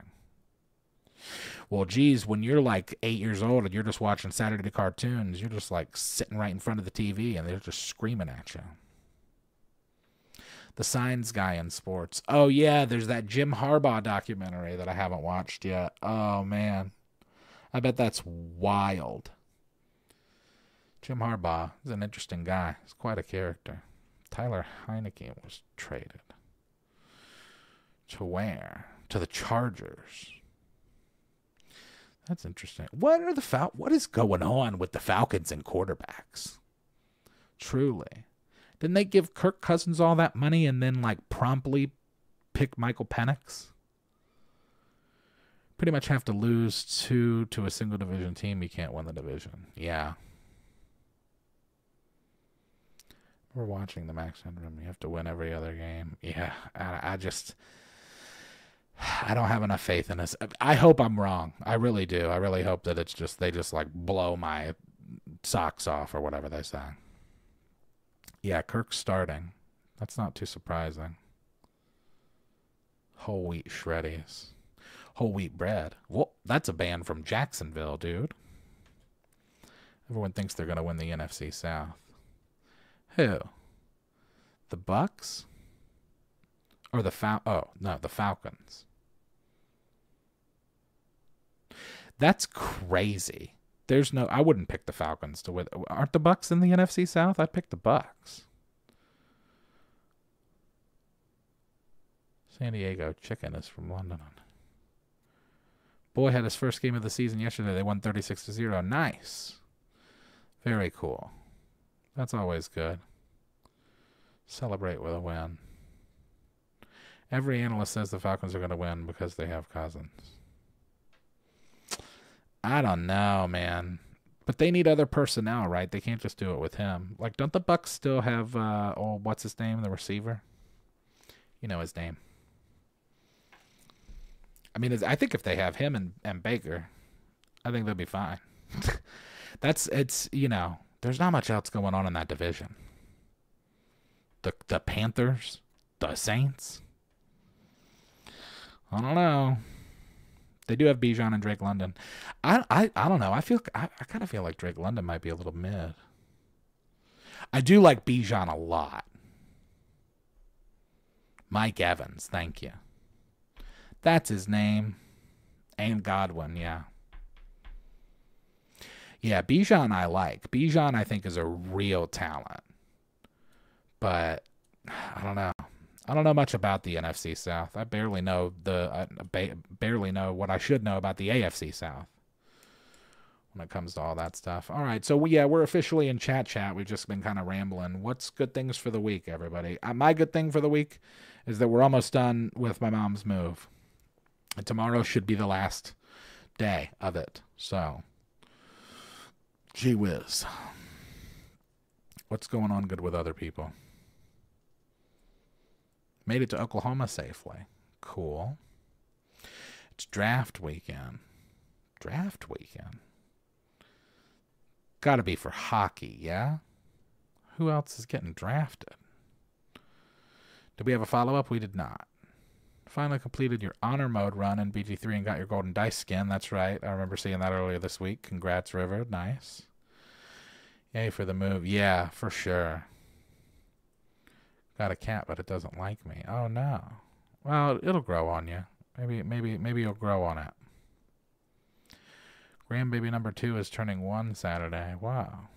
Well, geez, when you're like 8 years old and you're just watching Saturday cartoons, you're just like sitting right in front of the TV and they're just screaming at you. The Signs guy in sports. Oh, yeah, there's that Jim Harbaugh documentary that I haven't watched yet. Oh, man. I bet that's wild. Jim Harbaugh is an interesting guy. He's quite a character. Tyler Heineke was traded. To where? To the Chargers. That's interesting. What is going on with the Falcons and quarterbacks? Truly. Didn't they give Kirk Cousins all that money and then like promptly pick Michael Penix? Pretty much have to lose 2 to a single division team. You can't win the division. Yeah. We're watching the Max Headroom. You have to win every other game. Yeah, I don't have enough faith in this. I hope I'm wrong. I really do. I really hope that they just like blow my socks off or whatever they say. Yeah, Kirk's starting. That's not too surprising. Whole wheat shreddies. Whole wheat bread. Well, that's a band from Jacksonville, dude. Everyone thinks they're going to win the NFC South. Who? The Bucks? Or the the Falcons. That's crazy. I wouldn't pick the Falcons to win. Aren't the Bucks in the NFC South? I'd pick the Bucks. San Diego Chicken is from London. Boy had his first game of the season yesterday. They won 36-0. Nice. Very cool. That's always good. Celebrate with a win. Every analyst says the Falcons are going to win because they have Cousins. I don't know, man. But they need other personnel, right? They can't just do it with him. Like, don't the Bucks still have, what's his name, the receiver? You know his name. I mean, I think if they have him and Baker, I think they'll be fine. There's not much else going on in that division. The Panthers, the Saints. I don't know. They do have Bijan and Drake London. I don't know. I kind of feel like Drake London might be a little mid. I do like Bijan a lot. Mike Evans, thank you. That's his name. And Godwin, yeah. Yeah, Bijan I like. Bijan I think is a real talent. But I don't know. I don't know much about the NFC South. I barely know barely know what I should know about the AFC South when it comes to all that stuff. All right, so we're officially in chat. We've just been kind of rambling. What's good things for the week, everybody? My good thing for the week is that we're almost done with my mom's move. And tomorrow should be the last day of it. So, gee whiz. What's going on good with other people? Made it to Oklahoma safely. Cool. It's draft weekend. Draft weekend. Gotta be for hockey, yeah? Who else is getting drafted? Did we have a follow-up? We did not. Finally completed your honor mode run in BG3 and got your golden dice skin. That's right. I remember seeing that earlier this week. Congrats, River. Nice. Yay for the move. Yeah, for sure. Got a cat, but it doesn't like me. Oh, no. Well, it'll grow on you. Maybe you'll grow on it. Grandbaby number 2 is turning 1 Saturday. Wow.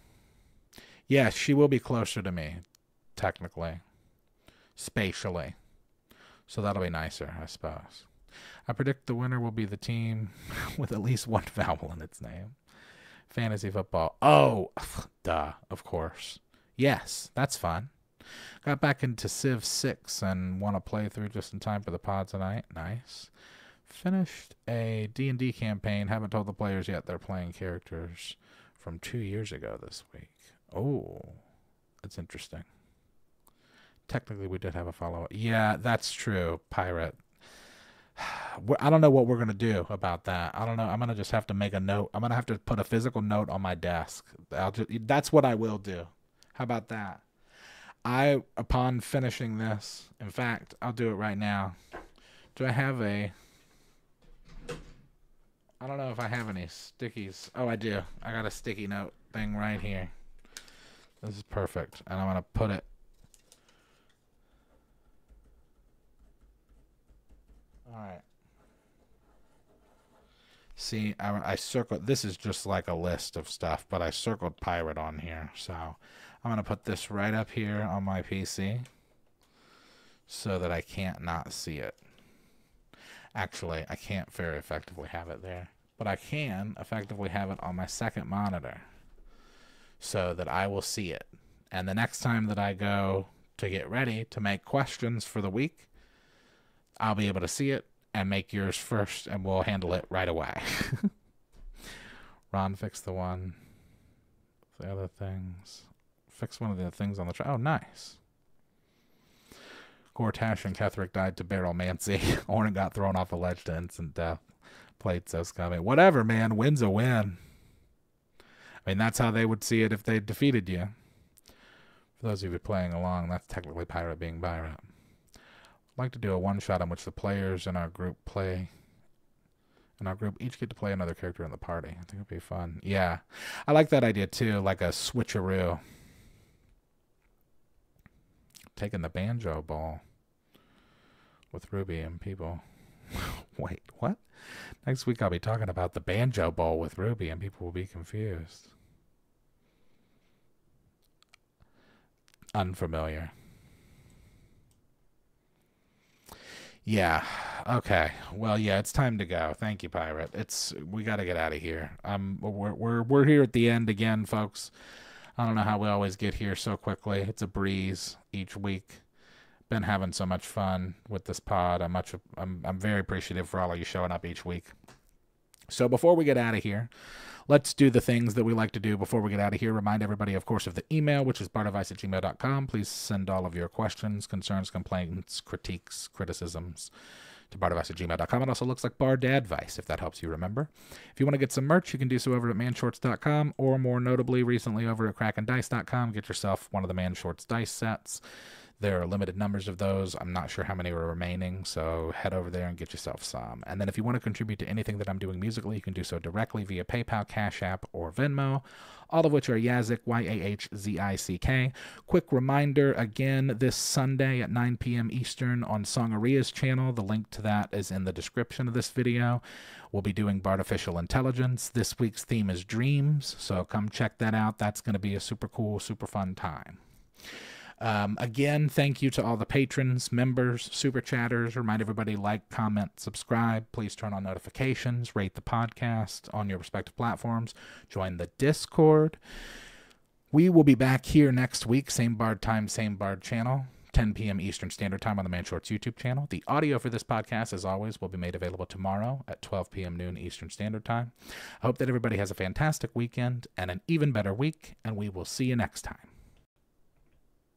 Yeah, she will be closer to me, technically. Spatially. So that'll be nicer, I suppose. I predict the winner will be the team with at least one vowel in its name. Fantasy football. Oh, duh, of course. Yes, that's fun. Got back into Civ 6 and want to play through just in time for the pod tonight. Nice. Finished a D&D campaign. Haven't told the players yet they're playing characters from 2 years ago this week. Oh, that's interesting. Technically, we did have a follow-up. Yeah, that's true, Pirate. I don't know what we're going to do about that. I don't know. I'm going to just have to make a note. I'm going to have to put a physical note on my desk. That's what I will do. How about that? Upon finishing this, in fact, I'll do it right now. Do I have I don't know if I have any stickies. Oh, I do. I got a sticky note thing right here. This is perfect. And I'm going to put it. All right. See, I circled. This is just like a list of stuff, but I circled Pirate on here. So I'm going to put this right up here on my PC so that I can't not see it. Actually, I can't very effectively have it there, but I can effectively have it on my second monitor so that I will see it. And the next time that I go to get ready to make questions for the week, I'll be able to see it and make yours first, and we'll handle it right away. Ron fixed the one. The other things. Fix one of the things on the Oh, nice. Gortash and Ketherick died to Barrelmancy. Ornan got thrown off a ledge to instant death. Played so scummy. Whatever, man. Win's a win. I mean, that's how they would see it if they defeated you. For those of you playing along, that's technically Pirate being Pirate. I'd like to do a one-shot in which the players in our group each get to play another character in the party. I think it'd be fun. Yeah. I like that idea, too. Like a switcheroo. Taking the banjo ball with Ruby and people. Wait, what? Next week I'll be talking about the banjo ball with Ruby and people will be confused. Unfamiliar. Yeah. Okay. Well, yeah, it's time to go. Thank you, Pirate. We got to get out of here. We're here at the end again, folks. I don't know how we always get here so quickly. It's a breeze each week. Been having so much fun with this pod. I'm very appreciative for all of you showing up each week. So before we get out of here, let's do the things that we like to do before we get out of here. Remind everybody, of course, of the email, which is bartadvice@gmail.com. Please send all of your questions, concerns, complaints, critiques, criticisms to bartadvice@gmail.com. It also looks like Bardadvice, if that helps you remember. If you want to get some merch, you can do so over at manshorts.com, or more notably, recently over at krakendice.com. Get yourself one of the Manshorts dice sets. There are limited numbers of those. I'm not sure how many are remaining, so head over there and get yourself some. And then if you want to contribute to anything that I'm doing musically, you can do so directly via PayPal, Cash App, or Venmo, all of which are Yahzik, Y-A-H-Z-I-C-K. Quick reminder, again, this Sunday at 9 p.m. Eastern on Songaria's channel. The link to that is in the description of this video. We'll be doing Bartificial Intelligence. This week's theme is dreams, so come check that out. That's going to be a super cool, super fun time. Again, thank you to all the patrons, members, super chatters. Remind everybody, like, comment, subscribe. Please turn on notifications, rate the podcast on your respective platforms. Join the Discord. We will be back here next week, same Bard time, same Bard channel, 10 p.m. Eastern Standard Time on the Man Shorts YouTube channel. The audio for this podcast, as always, will be made available tomorrow at 12 p.m. noon Eastern Standard Time. I hope that everybody has a fantastic weekend and an even better week, and we will see you next time.